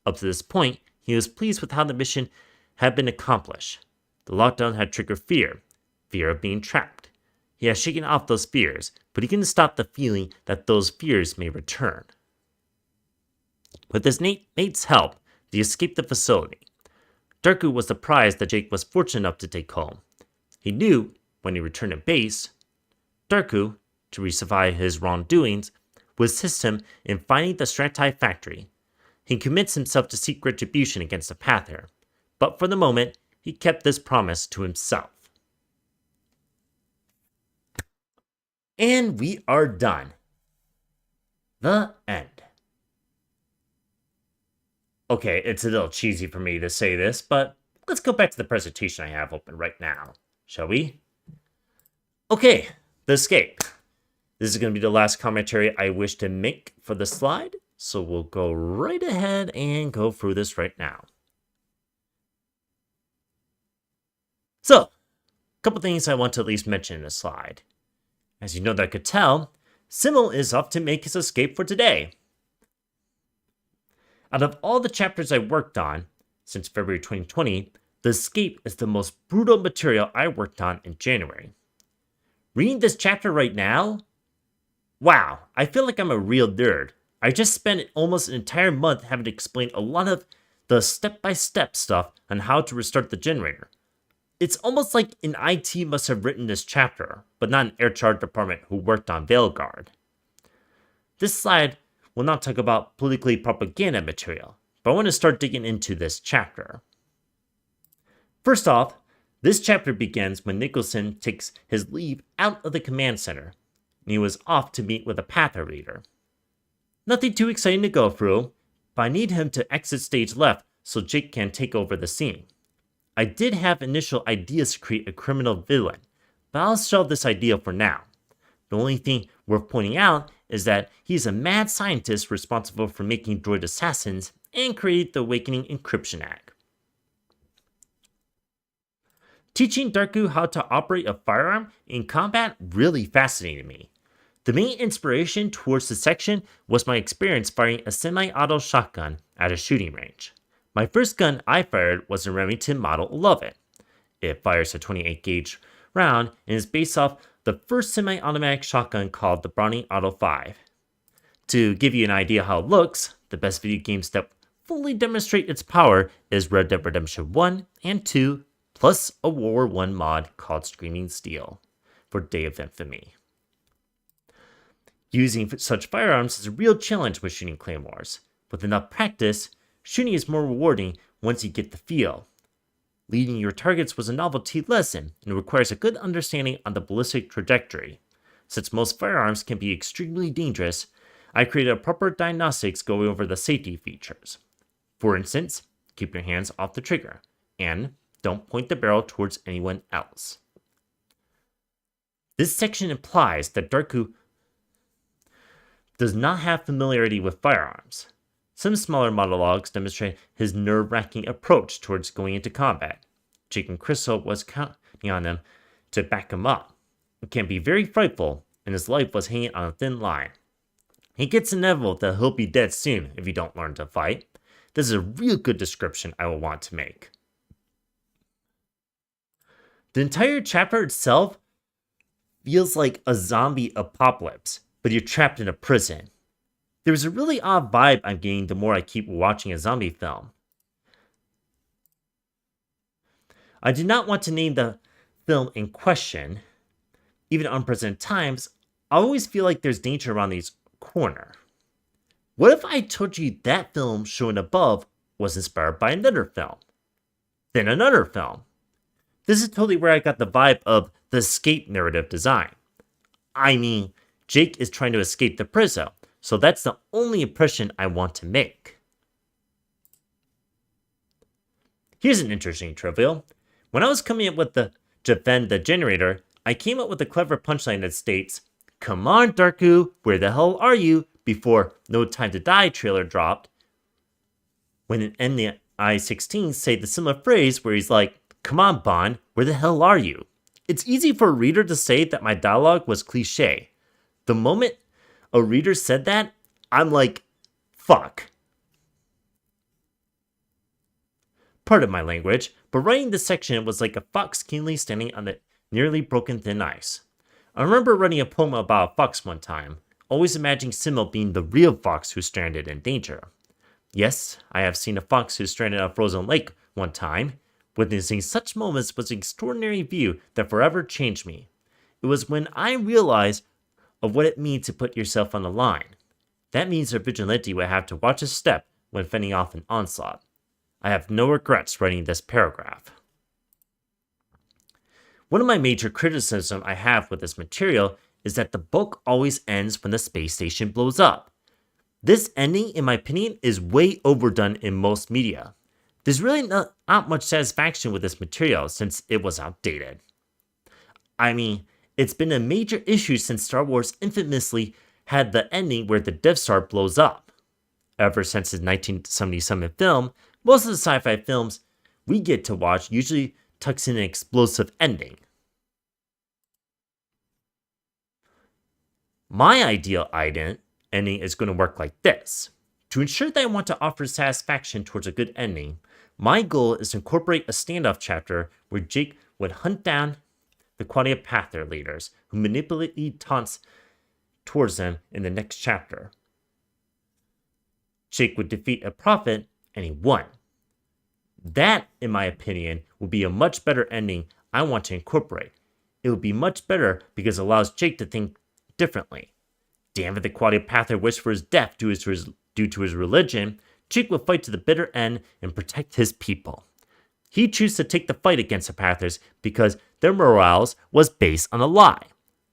Up to this point, he was pleased with how the mission had been accomplished. The lockdown had triggered fear, fear of being trapped. He has shaken off those fears, but he can stop the feeling that those fears may return. With his mate's help, they escaped the facility. Darku was the prize that Jake was fortunate enough to take home. He knew, when he returned to base, Darku, to rectify his wrongdoings, would assist him in finding the Stratai factory. He commits himself to seek retribution against the Pather, but for the moment, he kept this promise to himself. And we are done. The end. Okay, it's a little cheesy for me to say this, but let's go back to the presentation I have open right now, shall we? Okay, the escape. This is going to be the last commentary I wish to make for the slide, so we'll go right ahead and go through this right now. So, a couple things I want to at least mention in this slide. As you know that I could tell, Simmel is off to make his escape for today. Out of all the chapters I worked on since February 2020, the escape is the most brutal material I worked on in January. Reading this chapter right now, wow, I feel like I'm a real nerd. I just spent almost an entire month having to explain a lot of the step-by-step stuff on how to restart the generator. It's almost like an IT must have written this chapter, but not an air charge department who worked on Veilguard. This slide will not talk about politically propaganda material, but I want to start digging into this chapter. First off, this chapter begins when Nicholson takes his leave out of the command center, and he was off to meet with a Pather leader. Nothing too exciting to go through, but I need him to exit stage left so Jake can take over the scene. I did have initial ideas to create a criminal villain, but I'll shelve this idea for now. The only thing worth pointing out is that he's a mad scientist responsible for making droid assassins and created the Awakening Encryption Act. Teaching Darku how to operate a firearm in combat really fascinated me. The main inspiration towards this section was my experience firing a semi-auto shotgun at a shooting range. My first gun I fired was a Remington Model 11. It fires a 28 gauge round and is based off the first semi-automatic shotgun called the Browning Auto 5. To give you an idea how it looks, the best video games that fully demonstrate its power is Red Dead Redemption 1 and 2, plus a World War I mod called Screaming Steel for Day of Infamy. Using such firearms is a real challenge with shooting claymores. With enough practice, shooting is more rewarding once you get the feel. Leading your targets was a novelty lesson and requires a good understanding on the ballistic trajectory. Since most firearms can be extremely dangerous, I created a proper diagnostics going over the safety features. For instance, keep your hands off the trigger, and don't point the barrel towards anyone else. This section implies that Darku does not have familiarity with firearms. Some smaller monologues demonstrate his nerve-wracking approach towards going into combat. Jake and Crystal was counting on him to back him up. It can be very frightful, and his life was hanging on a thin line. He gets inevitable that he'll be dead soon if you don't learn to fight. This is a real good description I will want to make. The entire chapter itself feels like a zombie apocalypse, but you're trapped in a prison. There's a really odd vibe I'm getting the more I keep watching a zombie film. I did not want to name the film in question. Even in unprecedented times, I always feel like there's danger around these corners. What if I told you that film shown above was inspired by another film? Then another film. This is totally where I got the vibe of the escape narrative design. I mean, Jake is trying to escape the prison, so that's the only impression I want to make. Here's an interesting trivial. When I was coming up with the defend the generator, I came up with a clever punchline that states, "Come on, Darku, where the hell are you?" before No Time to Die trailer dropped. When an N16 say the similar phrase where he's like, "Come on, Bond, where the hell are you?" It's easy for a reader to say that my dialogue was cliche. The moment a reader said that, I'm like, fuck. Pardon my language, but writing this section was like a fox keenly standing on the nearly broken thin ice. I remember writing a poem about a fox one time, always imagining Simmel being the real fox who's stranded in danger. Yes, I have seen a fox who's stranded on a frozen lake one time. Witnessing such moments was an extraordinary view that forever changed me. It was when I realized of what it means to put yourself on the line. That means a vigilante will have to watch his step when fending off an onslaught. I have no regrets writing this paragraph. One of my major criticisms I have with this material is that the book always ends when the space station blows up. This ending, in my opinion, is way overdone in most media. There's really not much satisfaction with this material since it was outdated. I mean, it's been a major issue since Star Wars infamously had the ending where the Death Star blows up. Ever since the 1977 film, most of the sci-fi films we get to watch usually tucks in an explosive ending. My ideal ending is going to work like this. To ensure that I want to offer satisfaction towards a good ending, my goal is to incorporate a standoff chapter where Jake would hunt down the Qualia Panther leaders who manipulate taunts towards them in the next chapter. Jake would defeat a prophet and he won. That, in my opinion, would be a much better ending I want to incorporate. It would be much better because it allows Jake to think differently. Damn it, the Qualia Panther wished for his death due to his religion. Jake would fight to the bitter end and protect his people. He chose to take the fight against the Panthers because their morals was based on a lie.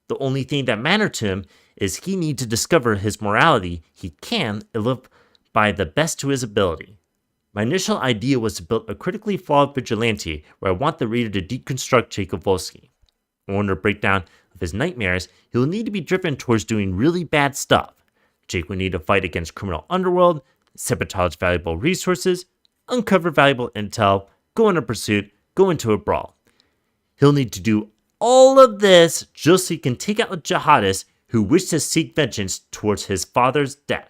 The only thing that mattered to him is he needed to discover his morality he can and live by the best to his ability. My initial idea was to build a critically flawed vigilante where I want the reader to deconstruct Jacob Volsky. In order to break down of his nightmares, he will need to be driven towards doing really bad stuff. Jake will need to fight against criminal underworld, sabotage valuable resources, uncover valuable intel, go on a pursuit, go into a brawl. He'll need to do all of this just so he can take out a jihadist who wished to seek vengeance towards his father's death.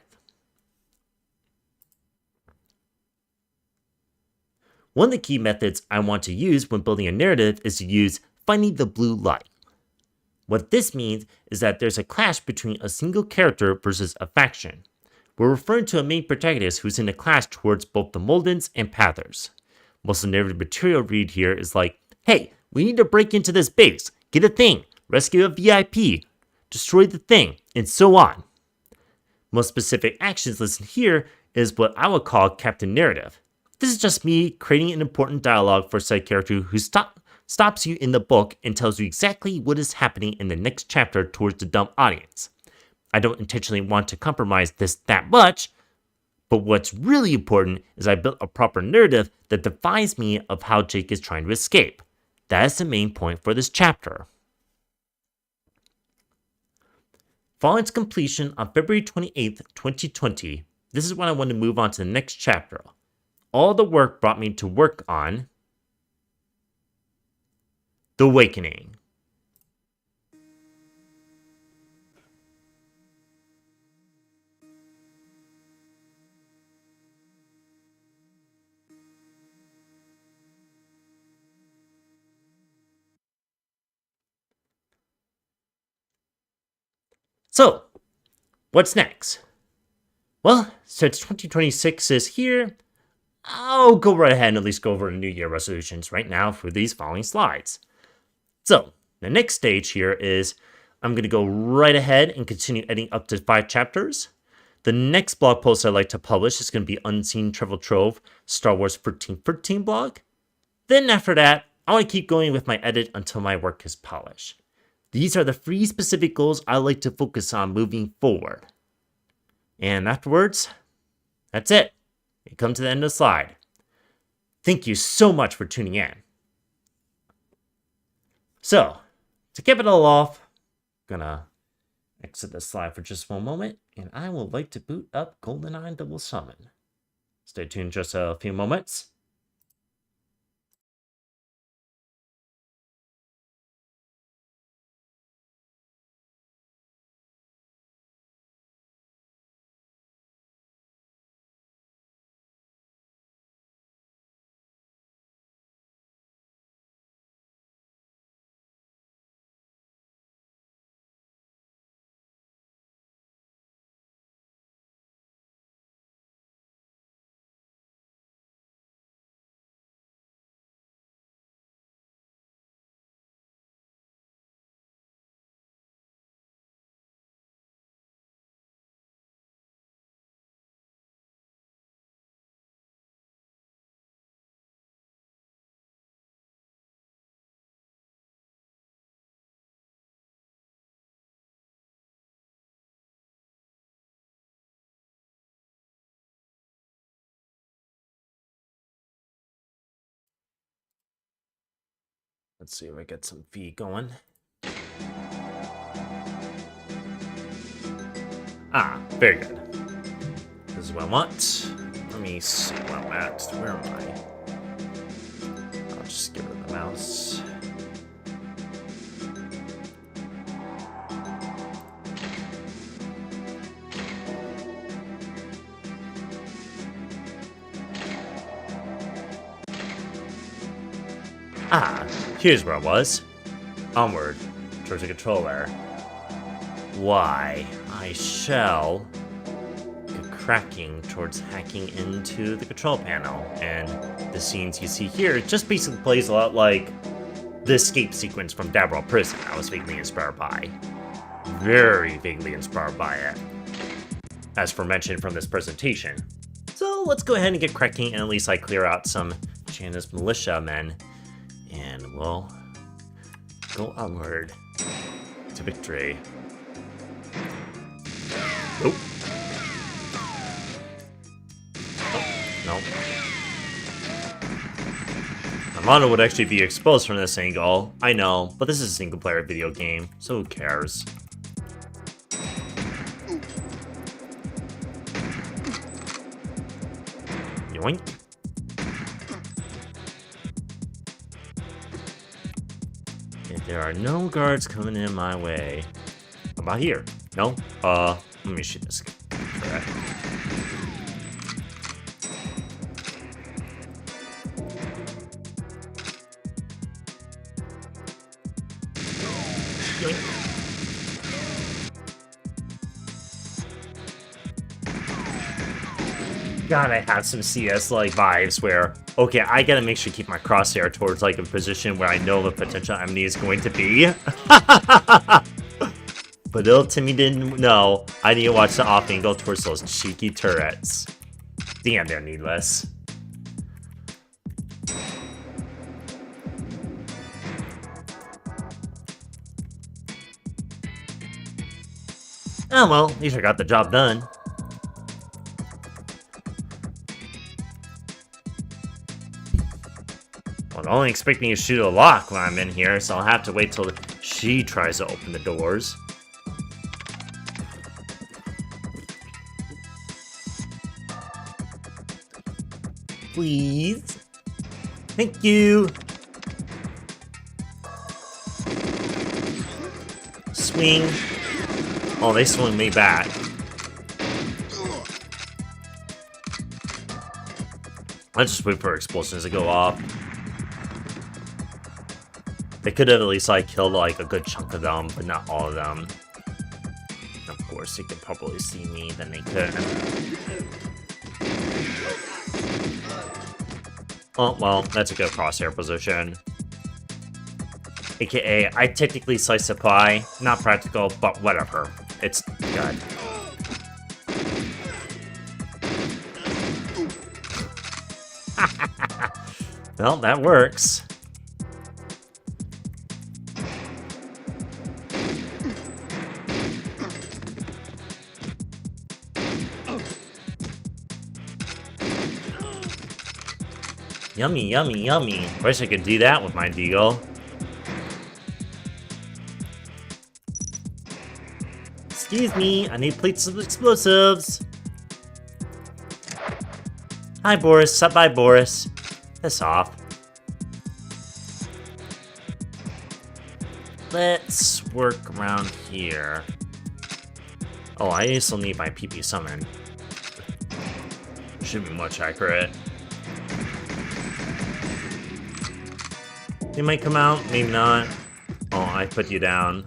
One of the key methods I want to use when building a narrative is to use finding the blue light. What this means is that there's a clash between a single character versus a faction. We're referring to a main protagonist who's in a clash towards both the Moldens and Pathers. Most of the narrative material read here is like, hey, we need to break into this base, get a thing, rescue a VIP, destroy the thing, and so on. Most specific actions listed here is what I would call Captain Narrative. This is just me creating an important dialogue for a side character who stops you in the book and tells you exactly what is happening in the next chapter towards the dumb audience. I don't intentionally want to compromise this that much, but what's really important is I built a proper narrative that defines me of how Jake is trying to escape. That is the main point for this chapter. Following its completion on February 28th, 2020, this is when I want to move on to the next chapter. All the work brought me to work on The Awakening. So, what's next? Well, since 2026 is here, I'll go right ahead and at least go over the New Year resolutions right now for these following slides. So, the next stage here is I'm going to go right ahead and continue editing up to 5 chapters. The next blog post I'd like to publish is going to be Unseen Travel Trove Star Wars 1313 blog. Then after that, I want to keep going with my edit until my work is polished. These are the 3 specific goals I like to focus on moving forward. And afterwards, that's it. We come to the end of the slide. Thank you so much for tuning in. So, to cap it all off, I'm gonna exit the slide for just one moment, and I would like to boot up Goldeneye Double Summon. Stay tuned just a few moments. Let's see if I get some feed going. Ah, very good. This is what I want. Let me see where I'm at. Where am I? I'll just get rid of the mouse. Ah, here's where I was. Onward, towards the controller. Why, I shall go cracking towards hacking into the control panel. And the scenes you see here just basically plays a lot like the escape sequence from Dabbarow Prison I was vaguely inspired by. Very vaguely inspired by it, as aforementioned from this presentation. So let's go ahead and get cracking and at least like clear out some Jana's militia men. And we'll go onward to victory. Nope. Oh, no. My motto would actually be exposed from this angle. I know, but this is a single-player video game, so who cares? Yoink. If there are no guards coming in my way. How about here? No? Let me shoot this guy. Alright. God, I have some CS-like vibes where, okay, I gotta make sure to keep my crosshair towards like a position where I know the potential enemy is going to be. But little Timmy didn't know I need to watch the off angle towards those cheeky turrets. Damn, they're needless. Oh well, at least I got the job done. Well, only expect me to shoot a lock when I'm in here, so I'll have to wait till she tries to open the doors. Please. Thank you. Swing. Oh, they swung me back. Let's just wait for explosions to go off. They could have at least like killed like a good chunk of them, but not all of them. Of course, they could probably see me, then they couldn't. Oh, well, that's a good crosshair position. AKA, I technically slice the pie. Not practical, but whatever. It's good. Well, that works. Yummy, yummy, yummy. Wish I could do that with my deagle. Excuse me, I need plates of explosives. Hi, Boris. Stop by, Boris. Piss off. Let's work around here. Oh, I still need my PP summon. Should be much accurate. They might come out, maybe not. Oh, I put you down.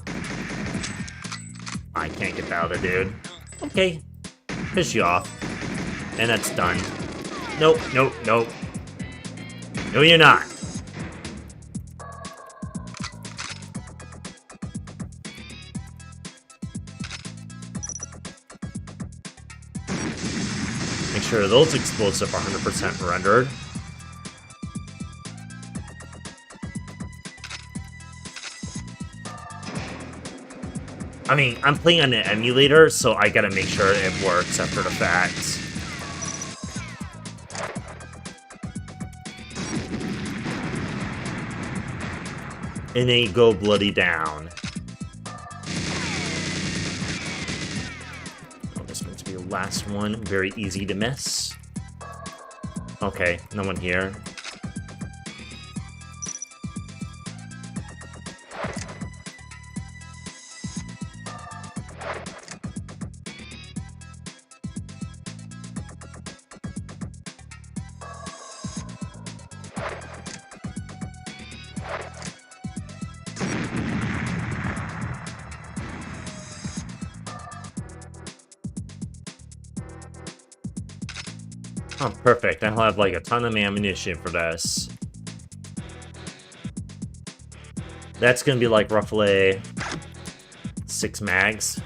I can't get out of there, dude. Okay. Piss you off. And that's done. Nope, nope, nope. No, you're not. Make sure those explosives are 100% rendered. I mean, I'm playing on an emulator, so I gotta make sure it works after the fact. and they go bloody down. Oh, this one's gonna be the last one. Very easy to miss. Okay, no one here. Oh, perfect. I'll have like a ton of ammunition for this. That's gonna be like roughly 6 mags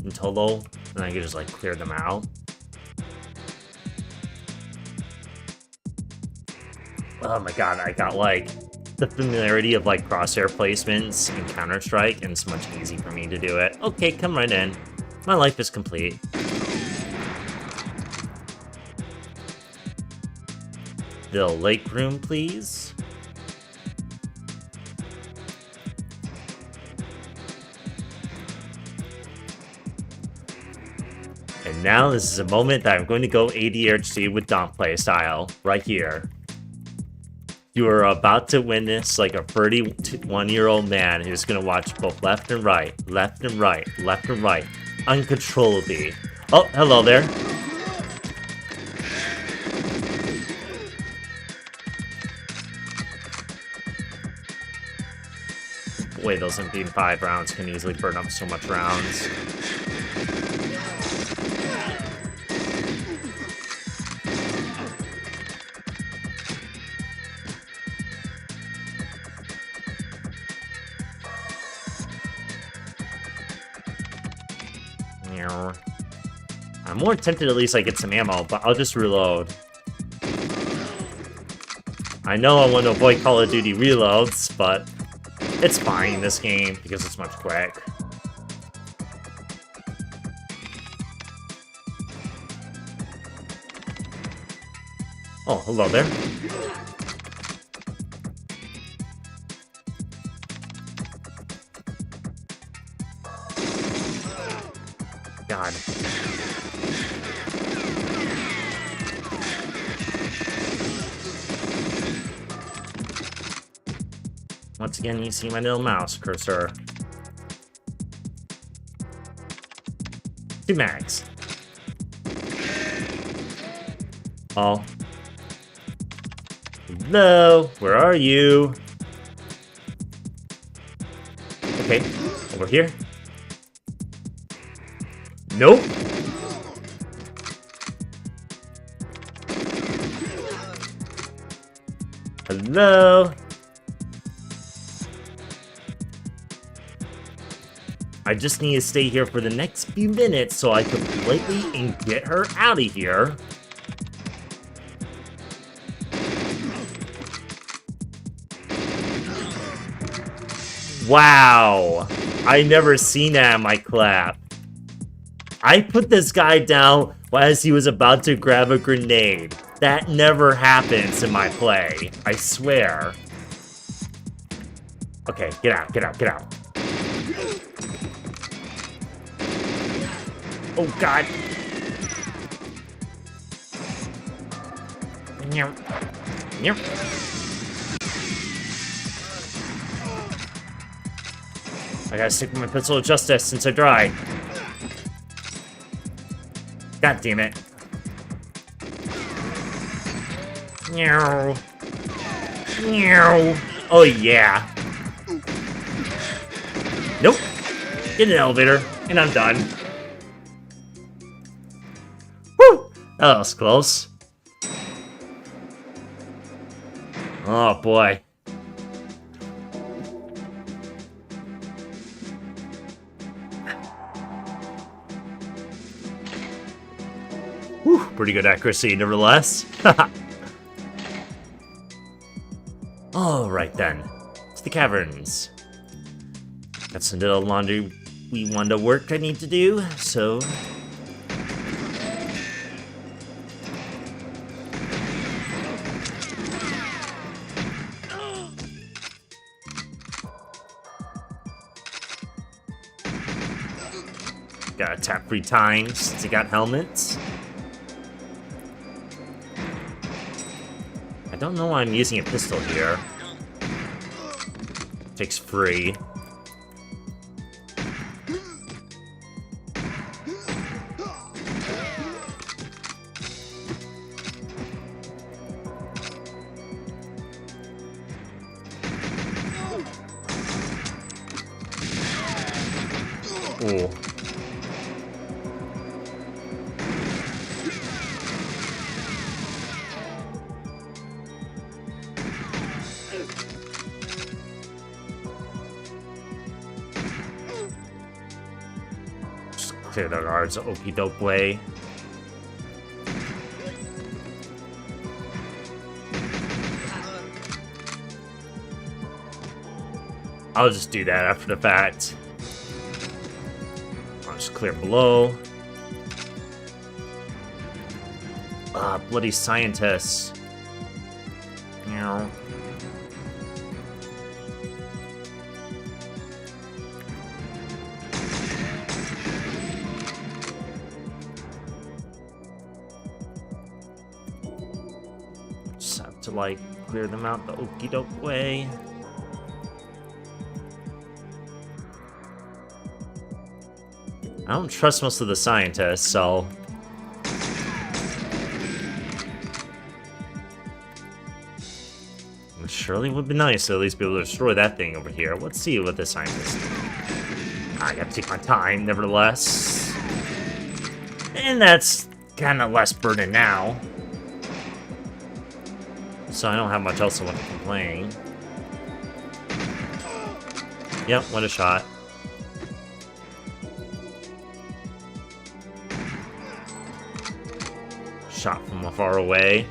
in total, and I can just like clear them out. Oh my god, I got like the familiarity of like crosshair placements in Counter-Strike, and it's much easier for me to do it. Okay, come right in. My life is complete. The lake room, please. And now this is a moment that I'm going to go ADHD with Dom play style, right here. You are about to witness like a 31-year-old man who's going to watch both left and right, left and right, left and right, uncontrollably. Oh, hello there. Boy, those MP5 rounds can easily burn up so much rounds. I'm more tempted at least I get some ammo, but I'll just reload. I know I want to avoid Call of Duty reloads, but it's fine in this game because it's much quick. Oh, hello there. God. Once again, you see my little mouse cursor. 2 mags. Oh. Hello, where are you? Okay, over here. Nope. Hello. I just need to stay here for the next few minutes so I completely and get her out of here. Wow. I never seen that in my clap. I put this guy down as he was about to grab a grenade. That never happens in my play. I swear. Okay, get out, get out, get out. Oh god. Nyeh. Nyeh. I gotta stick with my pistol of justice since I dry. God damn it. Meow. Meow. Oh yeah. Nope. Get in an elevator, and I'm done. Woo! That was close. Oh boy. Whew, pretty good accuracy, nevertheless. Alright then. To the caverns. Got some little laundry we want to work I need to do, so... Gotta tap 3 times since he got helmets. I don't know why I'm using a pistol here. Takes free. Ooh. Just clear the guards the okey doke way. I'll just do that after the fact. I'll just clear below. Bloody scientists. You know. Just have to, like, clear them out the okey doke way. I don't trust most of the scientists, so... It surely would be nice to at least be able to destroy that thing over here. Let's see what the scientists do. I gotta take my time, nevertheless. And that's kind of less burden now. So I don't have much else I want to complain. Yep, what a shot. Shot from far away.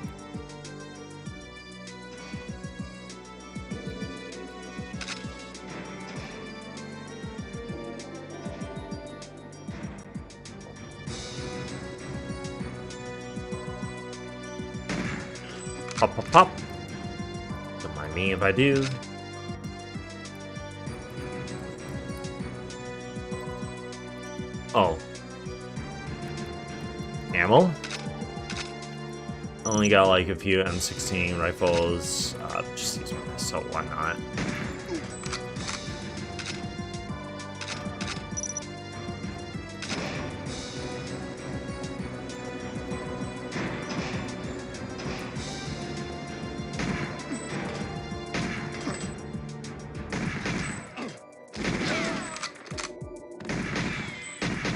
Pop, pop, pop. Don't mind me if I do. Oh. Ammo? Only got like a few M16 rifles. Just use my pistol, why not?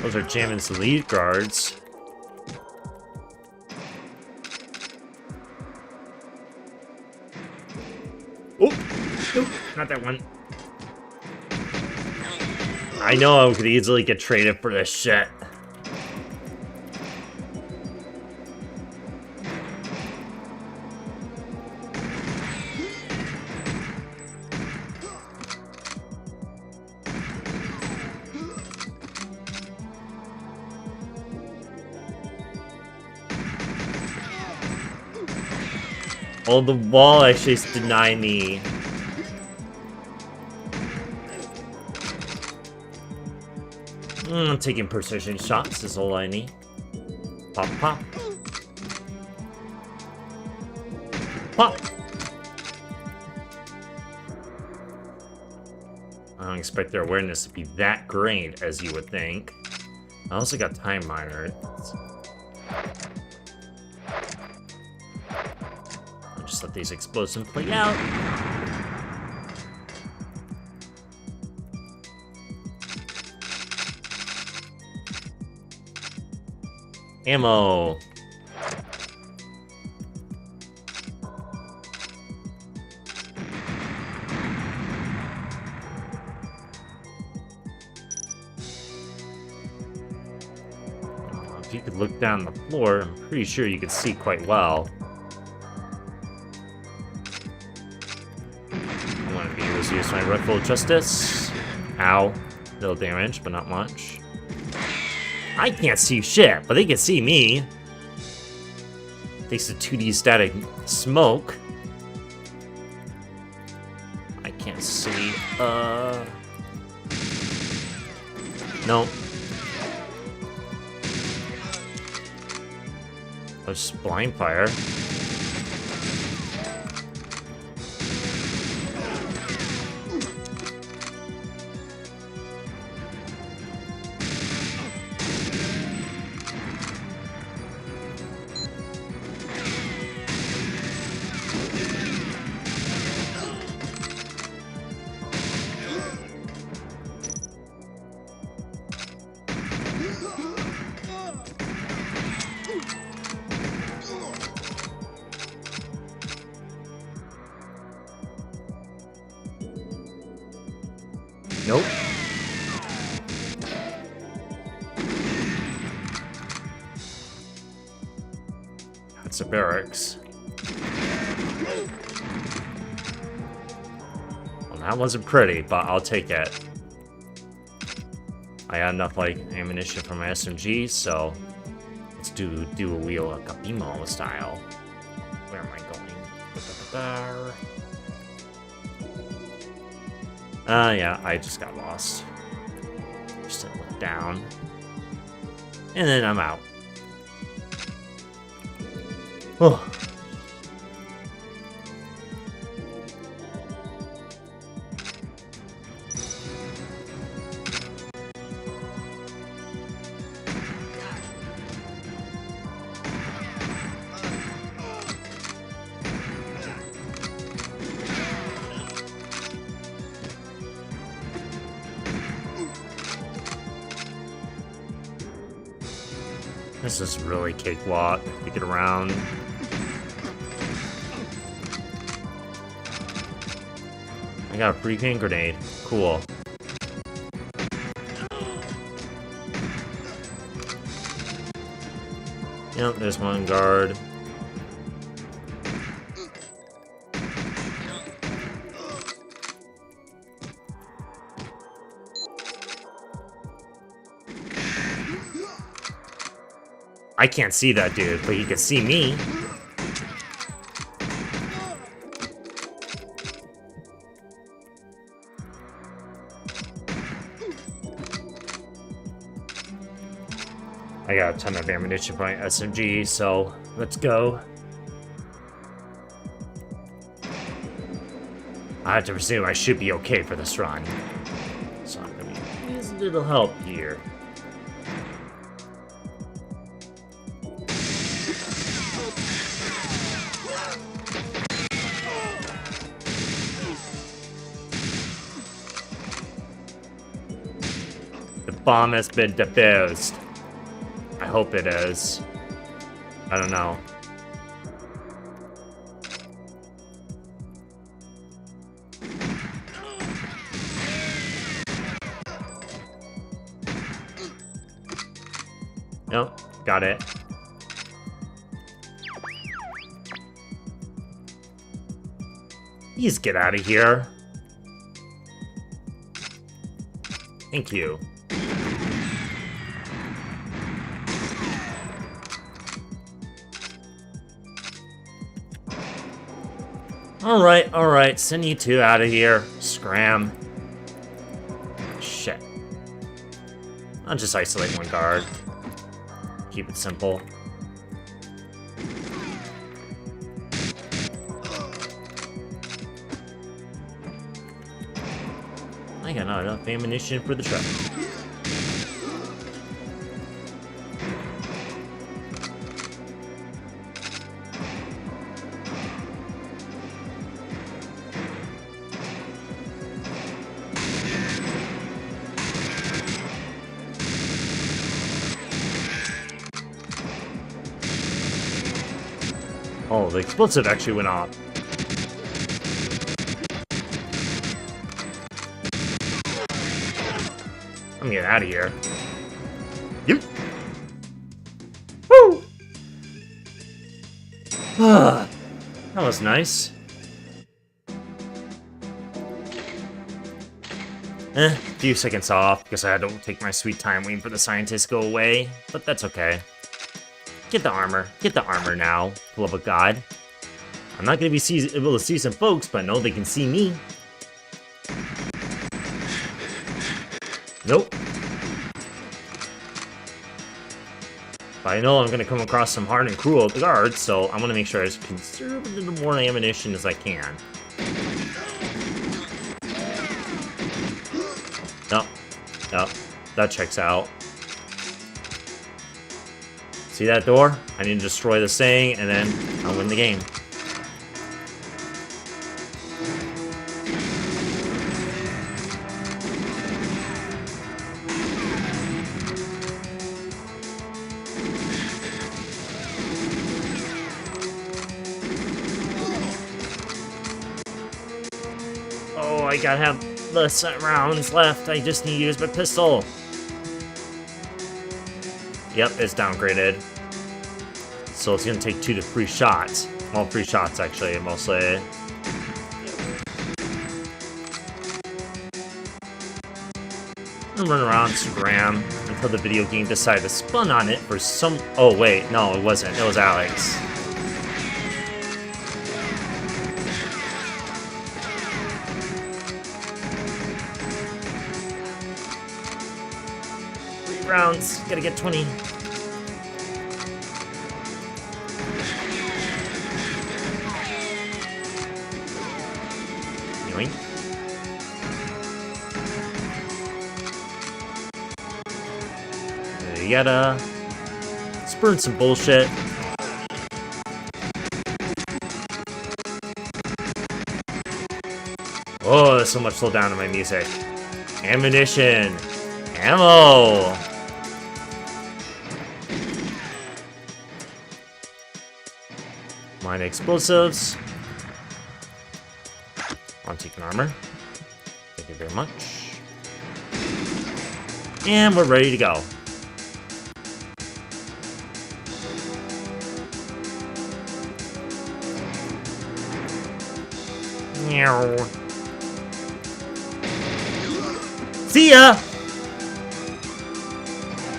Those are jamming the lead guards. Nope, not that one. I know I could easily get traded for this shit. Oh, the wall actually denied me. I'm taking precision shots is all I need. Pop, pop. Pop! I don't expect their awareness to be that great as you would think. I also got time miner. I'll just let these explosions play out. Ammo. If you could look down the floor, I'm pretty sure you could see quite well. I want to be able to use my rifle of justice. Ow. Little damage, but not much. I can't see shit, but they can see me. Thanks to 2D static smoke. I can't see. Nope. Let's blind fire. Nope. That's a barracks. Well, that wasn't pretty, but I'll take it. I got enough, like, ammunition for my SMG, so let's do a wheel like a BMO style. Where am I going? Yeah, I just got lost. Just look down. And then I'm out. Oh. This is really cakewalk to get around. I got a pre-cane grenade. Cool. Yep, there's one guard. I can't see that dude, but he can see me. I got a ton of ammunition for my SMG, so let's go. I have to presume I should be okay for this run. So I'm gonna use a little help here. The bomb has been defused. I hope it is. I don't know. Nope, got it. Please get out of here. Thank you. Alright, send you two out of here. Scram. Shit. I'll just isolate one guard. Keep it simple. I got not enough ammunition for the truck. Oh, the explosive actually went off. I'm getting out of here. Yep. Woo! That was nice. A few seconds off because I had to take my sweet time waiting for the scientists to go away, but that's okay. Get the armor. Get the armor now, for love of God. I'm not going to be able to see some folks, but I know they can see me. Nope. But I know I'm going to come across some hard and cruel guards, so I want to make sure I conserve a little more ammunition as I can. No, no, that checks out. See that door? I need to destroy this thing, and then I'll win the game. Oh, I gotta have less rounds left. I just need to use my pistol. Yep, it's downgraded. So it's gonna take 2 to 3 shots. Well, 3 shots actually, mostly. I'm running around Instagram until the video game decided to spun on it for some. Oh wait, no, it wasn't. It was Alex. Rounds. Gotta get 20. Yoink. You gotta spurn some bullshit. Oh, there's so much slowdown in my music. Ammunition. Ammo. Mine explosives. I'm taking armor. Thank you very much. And we're ready to go. Meow. See ya!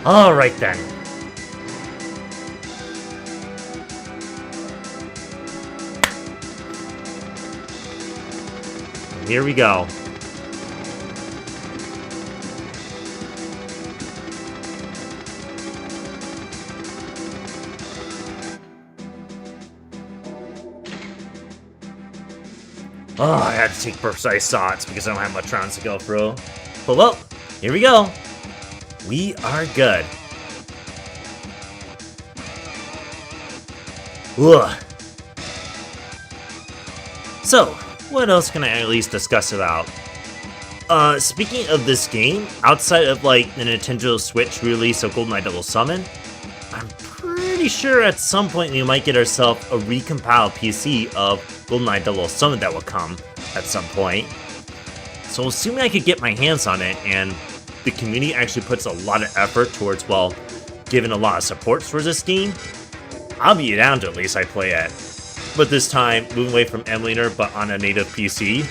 Alright then. Here we go. Oh, I had to take precise shots because I don't have much rounds to go through. But well, here we go. We are good. Ugh. So, what else can I at least discuss about? Speaking of this game, outside of like the Nintendo Switch release of Goldeneye Double Summon, I'm pretty sure at some point we might get ourselves a recompiled PC of Goldeneye Double Summon that will come at some point. So assuming I could get my hands on it, and the community actually puts a lot of effort towards, well, giving a lot of support for this game, I'll be down to at least I play it. But this time, moving away from emulator, but on a native PC.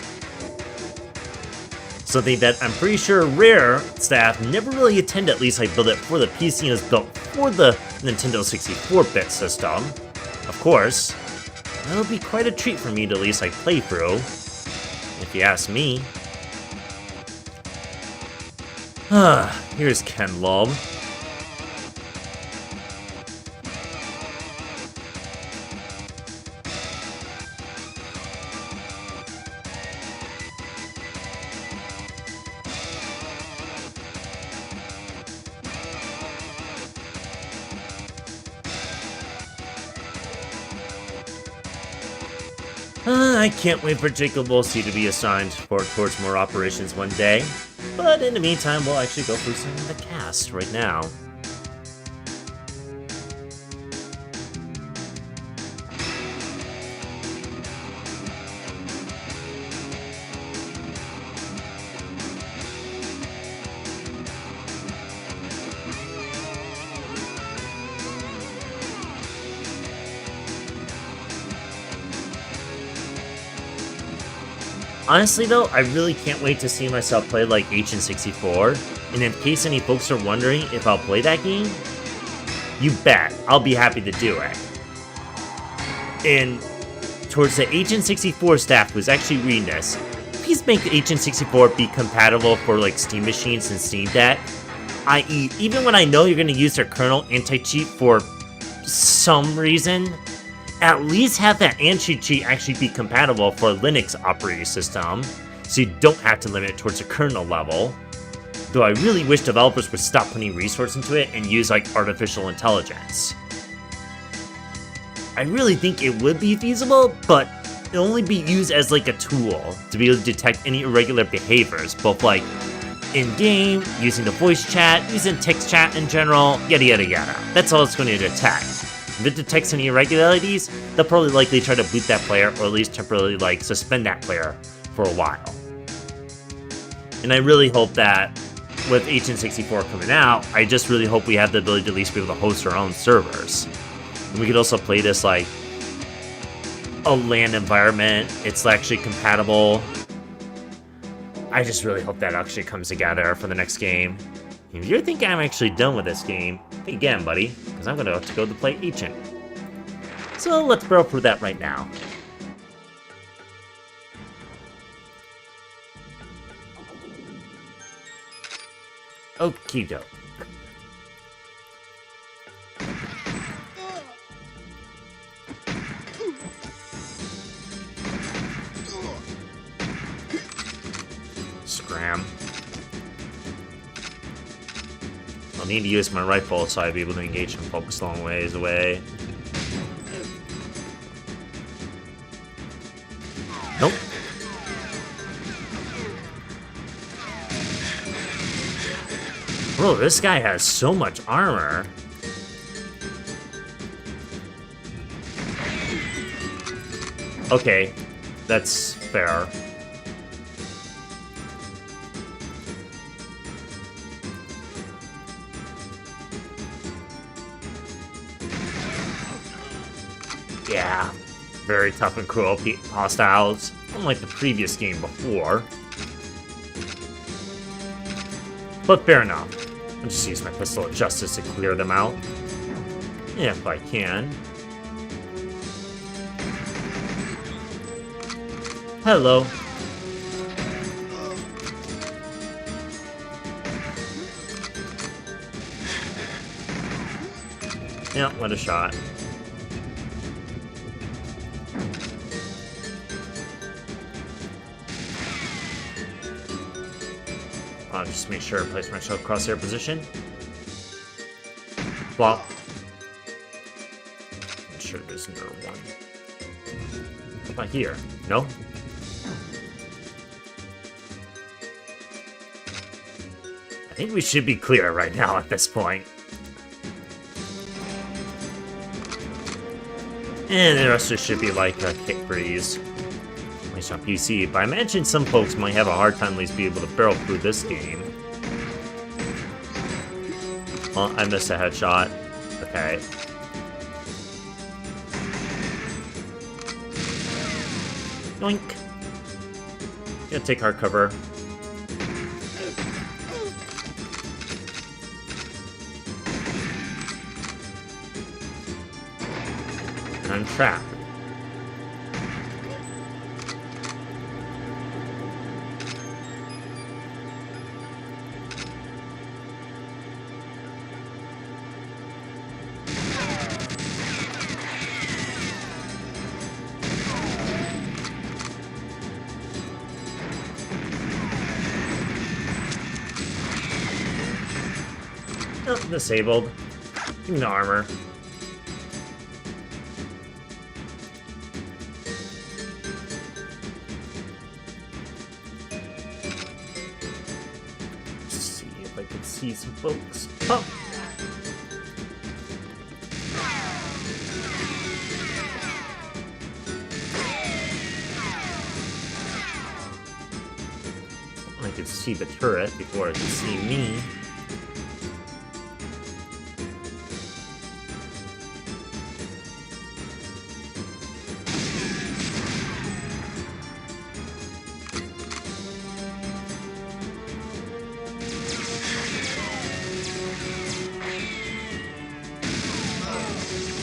Something that I'm pretty sure Rare staff never really intended, at least I built it for the PC and is built for the Nintendo 64-bit system. Of course, that'll be quite a treat for me to at least play through, if you ask me. Here's Ken Loeb. I can't wait for Jacob Wolsey to be assigned towards more operations one day. But in the meantime, we'll actually go through some of the cast right now. Honestly though, I really can't wait to see myself play like N64, and in case any folks are wondering if I'll play that game, you bet, I'll be happy to do it. And towards the N64 staff who's actually reading this, please make the N64 be compatible for like Steam machines and Steam Deck, i.e., even when I know you're going to use their kernel anti-cheat for some reason, at least have that anti-cheat actually be compatible for a Linux operating system, so you don't have to limit it towards the kernel level. Though I really wish developers would stop putting resource into it and use like artificial intelligence. I really think it would be feasible, but it'll only be used as like a tool to be able to detect any irregular behaviors, both like in-game, using the voice chat, using text chat in general, yada yada yada. That's all it's going to detect. If it detects any irregularities, they'll probably likely try to boot that player, or at least temporarily like suspend that player for a while. And I really hope that with N64 coming out, I just really hope we have the ability to at least be able to host our own servers. And we could also play this like a LAN environment. It's actually compatible. I just really hope that actually comes together for the next game. If you're thinking I'm actually done with this game, think again, buddy, because I'm going to have to go to play Agent. So let's barrel through that right now. Okie doke. Scram. I'll need to use my rifle so I'll be able to engage and focus a long ways away. Nope. Bro, this guy has so much armor. Okay, that's fair. Yeah, very tough and cruel hostiles, unlike the previous game before. But fair enough. I'll just use my pistol of justice to clear them out. If I can. Hello. Yeah, what a shot. I'll just make sure to place myself crosshair position. Flop. I'm sure there's another one. What about here? No? I think we should be clear right now at this point. And the rest of it should be like a kick breeze. At least on PC, but I imagine some folks might have a hard time at least be able to barrel through this game. Well, I missed a headshot. Okay. Yoink. Gonna take hard cover. I'm trapped. Oh, disabled. Give me the armor. Let's see if I can see some folks. Oh! I can see the turret before I can see me.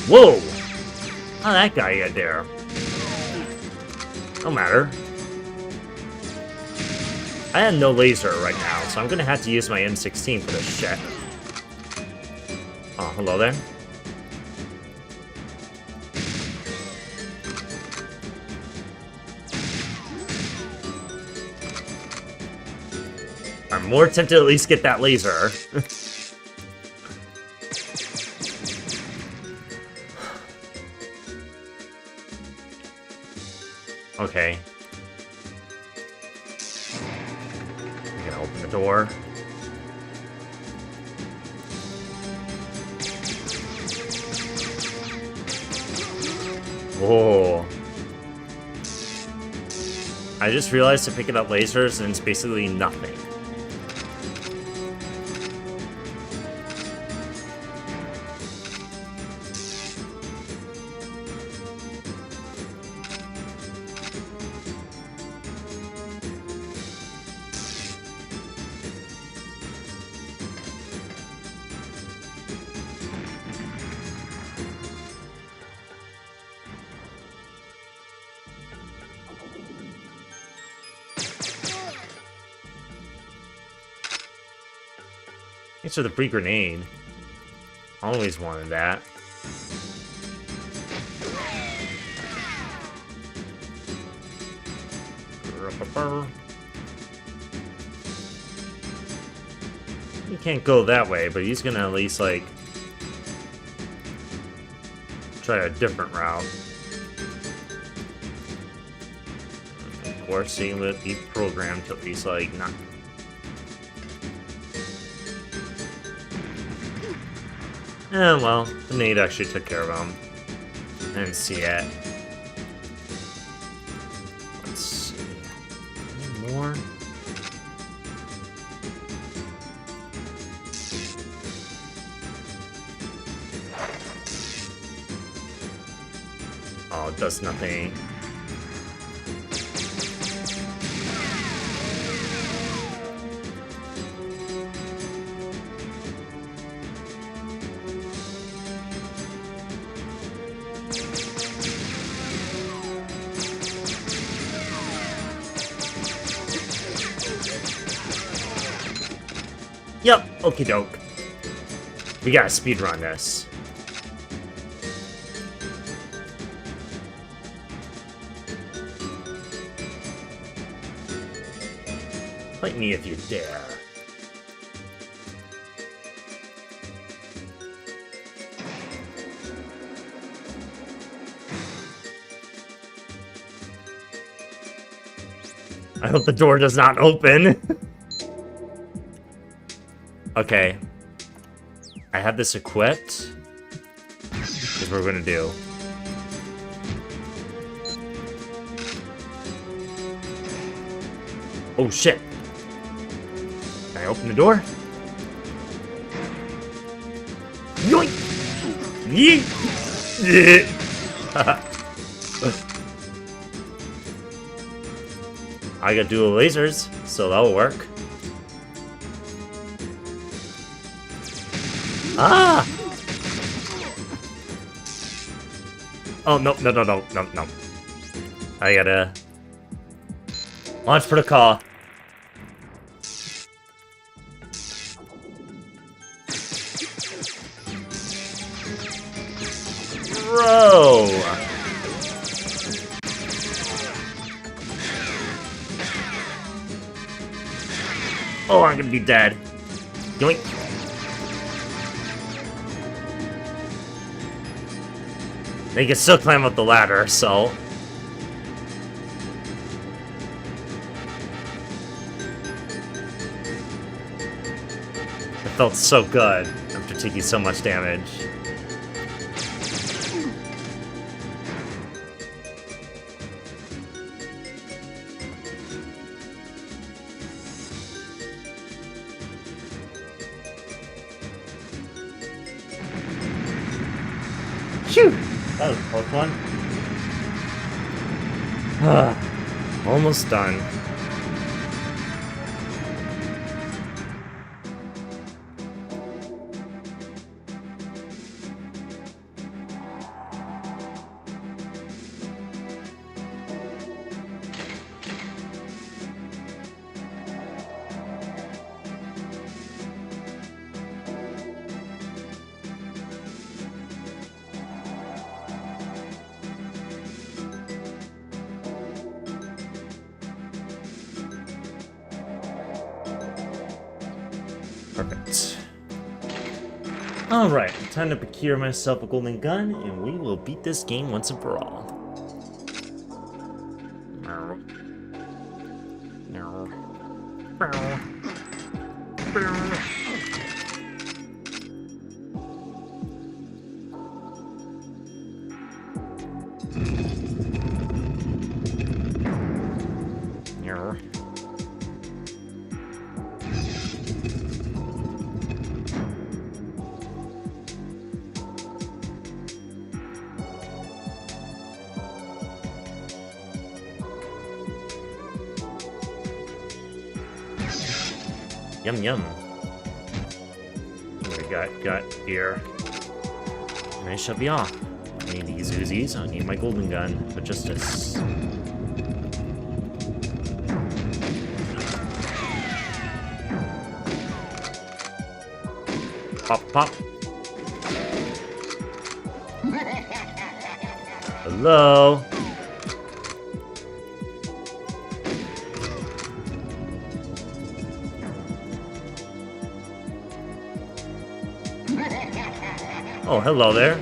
Whoa! How'd that guy get there? No matter. I have no laser right now, so I'm gonna have to use my N16 for this shit. Oh, hello there. I'm more tempted to at least get that laser. Okay. I'm gonna open the door. Whoa. I just realized to picking up lasers and it's basically nothing. Thanks for the free grenade. Always wanted that. He can't go that way, but he's gonna at least, like, try a different route. Of course, he would be programmed to at least, like, not... well, the nade actually took care of him. I didn't see it. Let's see. Any more? Oh, it does nothing. Yep, okie doke. We gotta speedrun this. Fight me if you dare. I hope the door does not open. Okay. I have this equipped. Here's what we're gonna do. Oh shit. Can I open the door? Yoink! Yeet! I got dual lasers, so that'll work. Ah! Oh, no. I gotta... launch protocol. Bro! Oh, I'm gonna be dead. Yoink. They can still climb up the ladder, so... It felt so good after taking so much damage. Phew! That was a close one. Almost done. Perfect. Alright, time to procure myself a golden gun, and we will beat this game once and for all. Yum yum. What do we got here? And I shall be off. I need these Uzis. I need my golden gun, but just as. Pop, pop. Hello. Oh, hello there.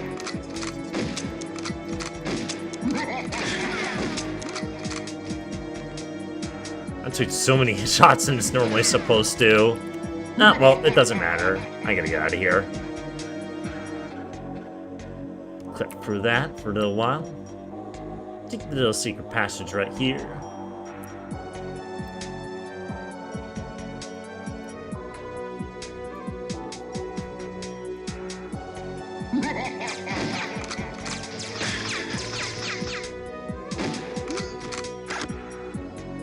I took so many shots than it's normally supposed to. Ah, well, it doesn't matter. I gotta get out of here. Click through that for a little while. Take the little secret passage right here.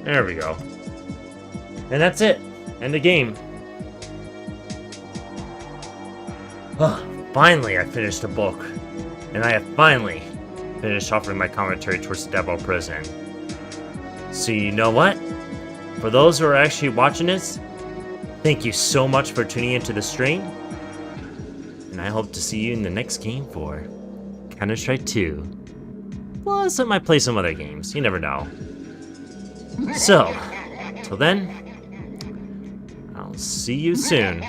There we go. And that's it. End the game. Finally, I finished a book. And I have finally finished offering my commentary towards the Dabbarow Prison. So you know what? For those who are actually watching this, thank you so much for tuning into the stream. And I hope to see you in the next game for Counter-Strike 2. Plus, I might play some other games. You never know. So, till then, I'll see you soon.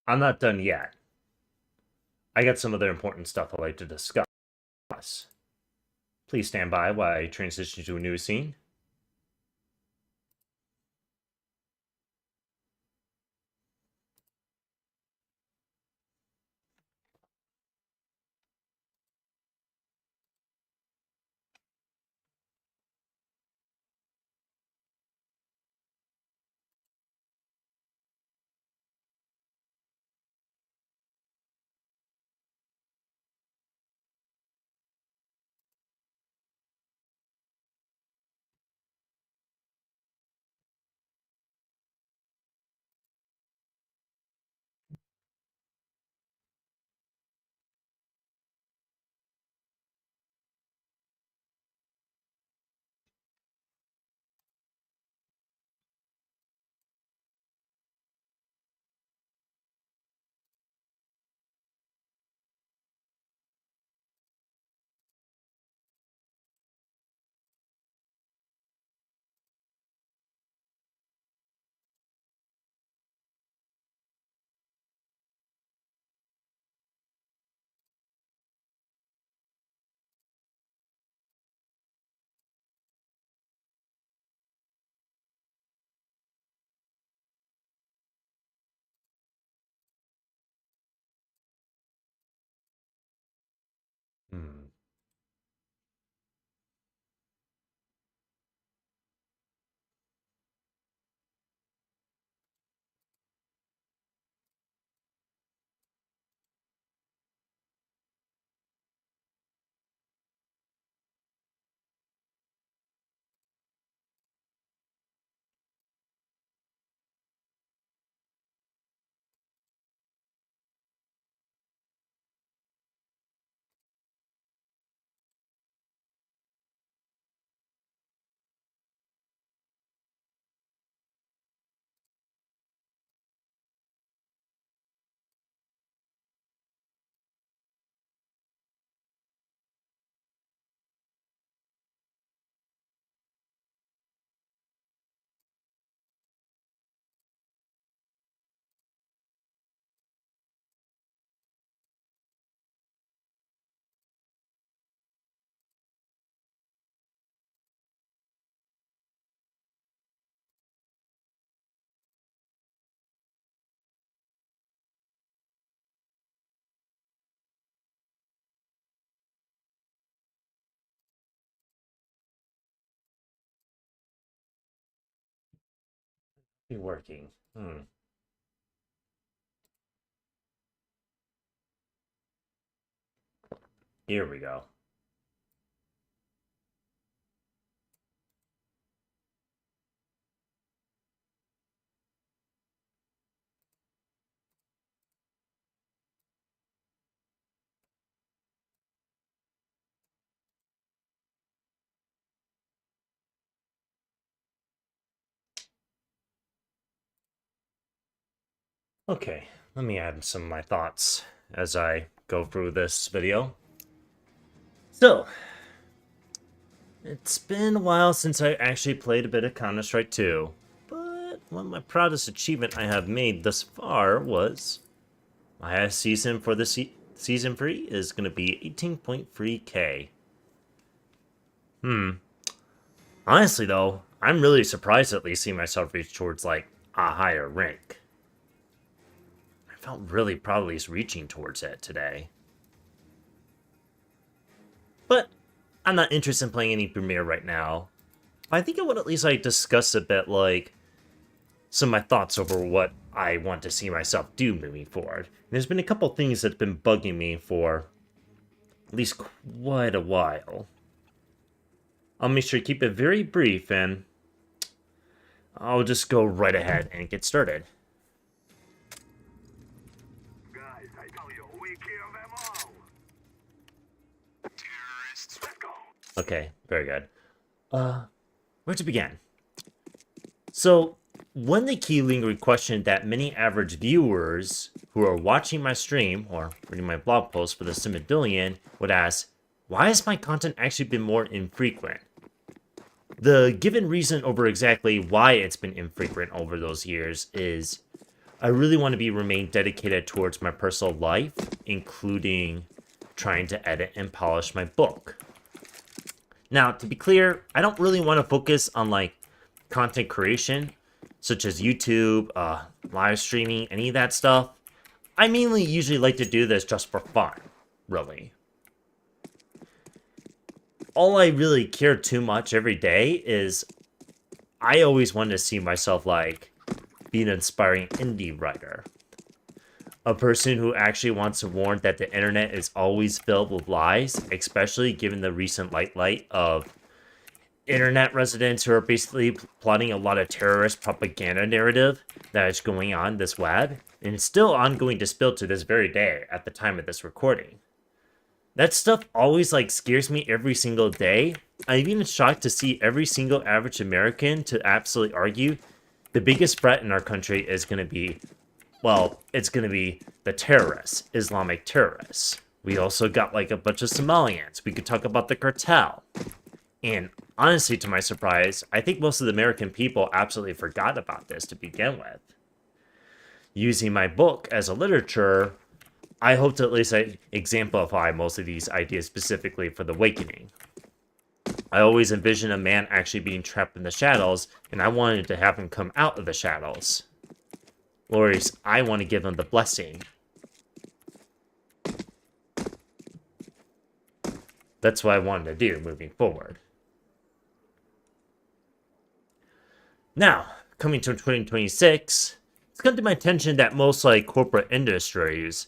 I'm not done yet. I got some other important stuff I'd like to discuss. Please stand by while I transition to a new scene. Hmm. Be working. Here we go. Okay, let me add some of my thoughts as I go through this video. So, it's been a while since I actually played a bit of Counter-Strike 2, but one of my proudest achievement I have made thus far was my highest season for the season 3 is going to be 18.3k. Honestly though, I'm really surprised at least seeing myself reach towards like a higher rank. I felt really proud at least reaching towards it today. But I'm not interested in playing any Premiere right now. I think I would at least like discuss a bit like some of my thoughts over what I want to see myself do moving forward. And there's been a couple things that's been bugging me for at least quite a while. I'll make sure to keep it very brief and I'll just go right ahead and get started.
Guys, I tell you, we kill them all. Terrorists, let's go.
Okay, very good. Where to begin? So, one of the key lingering questions that many average viewers who are watching my stream or reading my blog post for the Civilian would ask, why has my content actually been more infrequent? The given reason over exactly why it's been infrequent over those years is I really want to remain dedicated towards my personal life, including trying to edit and polish my book. Now, to be clear, I don't really want to focus on like content creation, such as YouTube, live streaming, any of that stuff. I mainly usually like to do this just for fun, really. All I really care too much every day is I always want to see myself like being an inspiring indie writer. A person who actually wants to warn that the internet is always filled with lies, especially given the recent light of internet residents who are basically plotting a lot of terrorist propaganda narrative that is going on this web, and it's still ongoing to spill to this very day at the time of this recording. That stuff always like scares me every single day. I'm even shocked to see every single average American to absolutely argue the biggest threat in our country is going to be, well, it's going to be the terrorists, Islamic terrorists. We also got like a bunch of Somalians. We could talk about the cartel. And honestly, to my surprise, I think most of the American people absolutely forgot about this to begin with. Using my book as a literature, I hope to at least exemplify most of these ideas specifically for the Awakening. I always envisioned a man actually being trapped in the shadows, and I wanted to have him come out of the shadows. Or at least I want to give him the blessing. That's what I wanted to do moving forward. Now, coming to 2026, it's come to my attention that most like corporate industries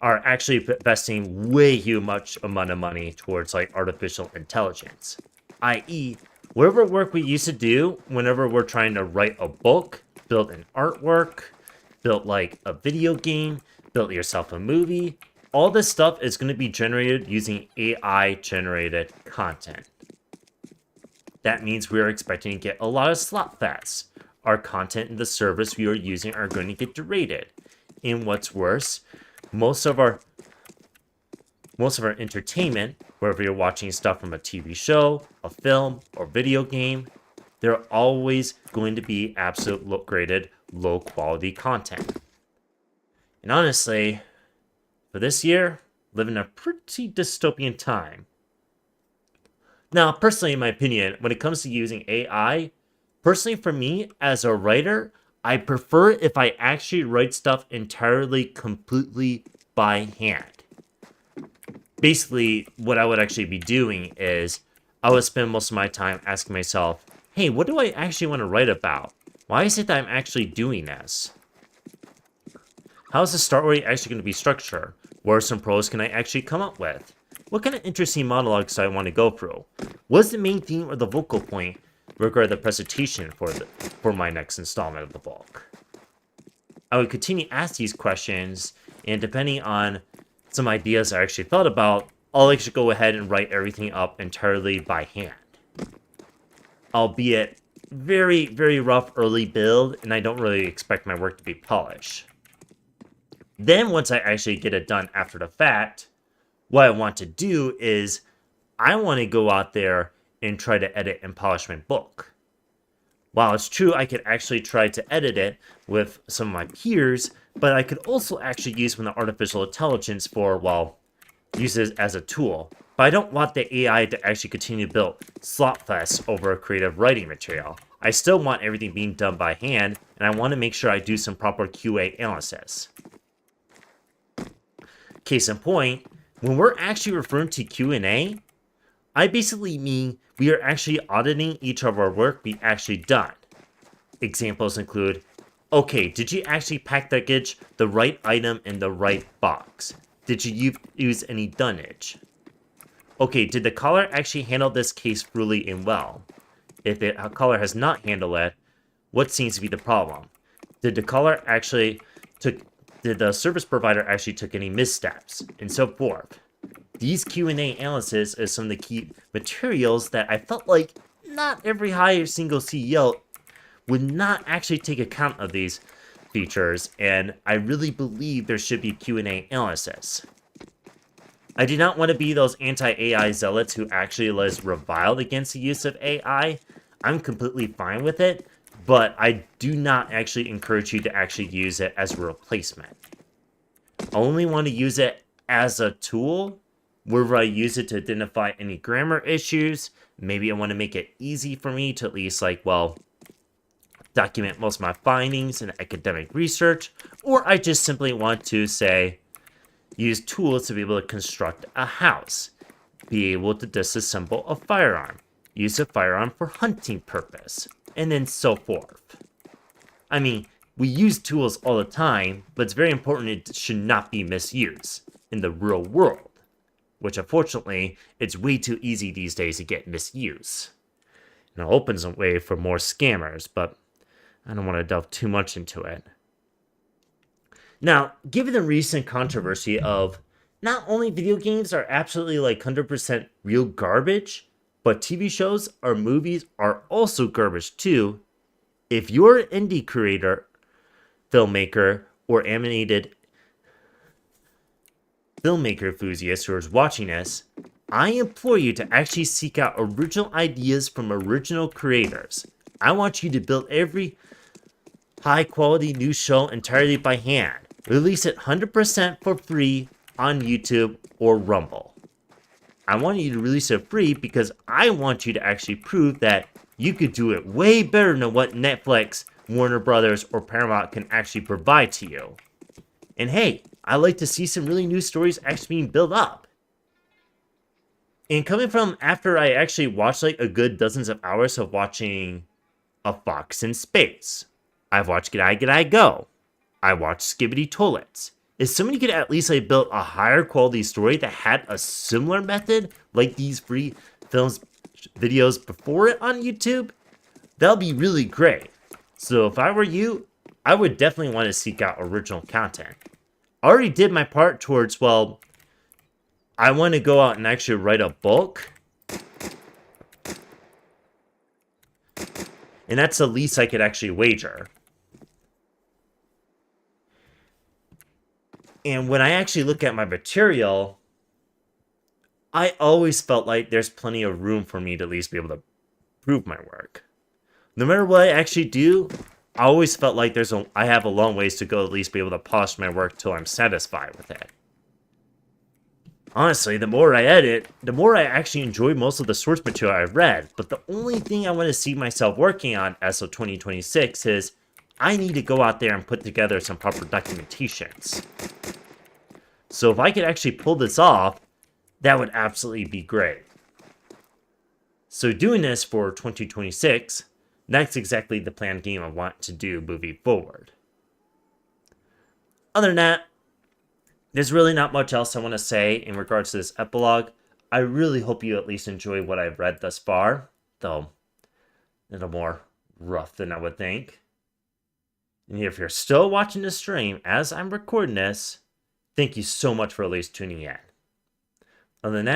are actually investing way too much amount of money towards like artificial intelligence. I.e., whatever work we used to do whenever we're trying to write a book, build an artwork, build like a video game, build yourself a movie, all this stuff is going to be generated using AI generated content. That means we are expecting to get a lot of slot fests. Our content and the service we are using are going to get degraded. And what's worse, most of our entertainment, whether you're watching stuff from a TV show, a film, or video game, they're always going to be absolute graded, low quality content. And honestly, for this year, living a pretty dystopian time. Now, personally, in my opinion, when it comes to using AI, personally for me, as a writer, I prefer if I actually write stuff entirely, completely by hand. Basically, what I would actually be doing is, I would spend most of my time asking myself, hey, what do I actually want to write about? Why is it that I'm actually doing this? How is the story actually going to be structured? What are some pros can I actually come up with? What kind of interesting monologues do I want to go through? What's the main theme or the vocal point regarding the presentation for my next installment of the book? I would continue to ask these questions, and depending on some ideas I actually thought about, I'll actually go ahead and write everything up entirely by hand. Albeit very, very rough early build, and I don't really expect my work to be polished. Then once I actually get it done after the fact, what I want to do is I want to go out there and try to edit and polish my book. While it's true I could actually try to edit it with some of my peers, but I could also actually use some of the artificial intelligence for, well, use it as a tool. But I don't want the AI to actually continue to build slot fests over creative writing material. I still want everything being done by hand, and I want to make sure I do some proper QA analysis. Case in point, when we're actually referring to Q&A, I basically mean we are actually auditing each of our work we actually done. Examples include, okay, did you actually package the right item in the right box? Did you use any dunnage? Okay, did the caller actually handle this case fully and well? If the caller has not handled it, what seems to be the problem? Did the service provider actually took any missteps, and so forth? These Q&A analysis is some of the key materials that I felt like not every high single CEO would not actually take account of these features, and I really believe there should be Q&A analysis. I do not want to be those anti-AI zealots who actually revile against the use of AI. I'm completely fine with it, but I do not actually encourage you to actually use it as a replacement. I only want to use it as a tool where I use it to identify any grammar issues. Maybe I want to make it easy for me to at least, like, well, document most of my findings in academic research, or I just simply want to, say, use tools to be able to construct a house, be able to disassemble a firearm, use a firearm for hunting purpose, and then so forth. I mean, we use tools all the time, but it's very important it should not be misused in the real world, which unfortunately, it's way too easy these days to get misused. And it opens a way for more scammers, but I don't want to delve too much into it. Now, given the recent controversy of not only video games are absolutely like 100% real garbage, but TV shows or movies are also garbage too, if you're an indie creator, filmmaker, or animated filmmaker enthusiast who is watching this, I implore you to actually seek out original ideas from original creators. I want you to build every high-quality new show entirely by hand. Release it 100% for free on YouTube or Rumble. I want you to release it free because I want you to actually prove that you could do it way better than what Netflix, Warner Brothers, or Paramount can actually provide to you. And hey, I like to see some really new stories actually being built up. And coming from after I actually watched like a good dozens of hours of watching A Fox in Space, I've watched G'day G'day Go. I watched Skibbity Toilets. If somebody could at least like build a higher quality story that had a similar method like these free films videos before it on YouTube, that'll be really great. So if I were you, I would definitely want to seek out original content. I already did my part towards, well, I want to go out and actually write a book. And that's the least I could actually wager. And when I actually look at my material, I always felt like there's plenty of room for me to at least be able to prove my work. No matter what I actually do, I always felt like I have a long ways to go to at least be able to polish my work till I'm satisfied with it. Honestly, the more I edit, the more I actually enjoy most of the source material I've read, but the only thing I want to see myself working on as of 2026 is I need to go out there and put together some proper documentations. So if I could actually pull this off, that would absolutely be great. So doing this for 2026, that's exactly the planned game I want to do moving forward. Other than that, there's really not much else I want to say in regards to this epilogue. I really hope you at least enjoy what I've read thus far, though a little more rough than I would think. And if you're still watching the stream as I'm recording this, thank you so much for at least tuning in. Other than that,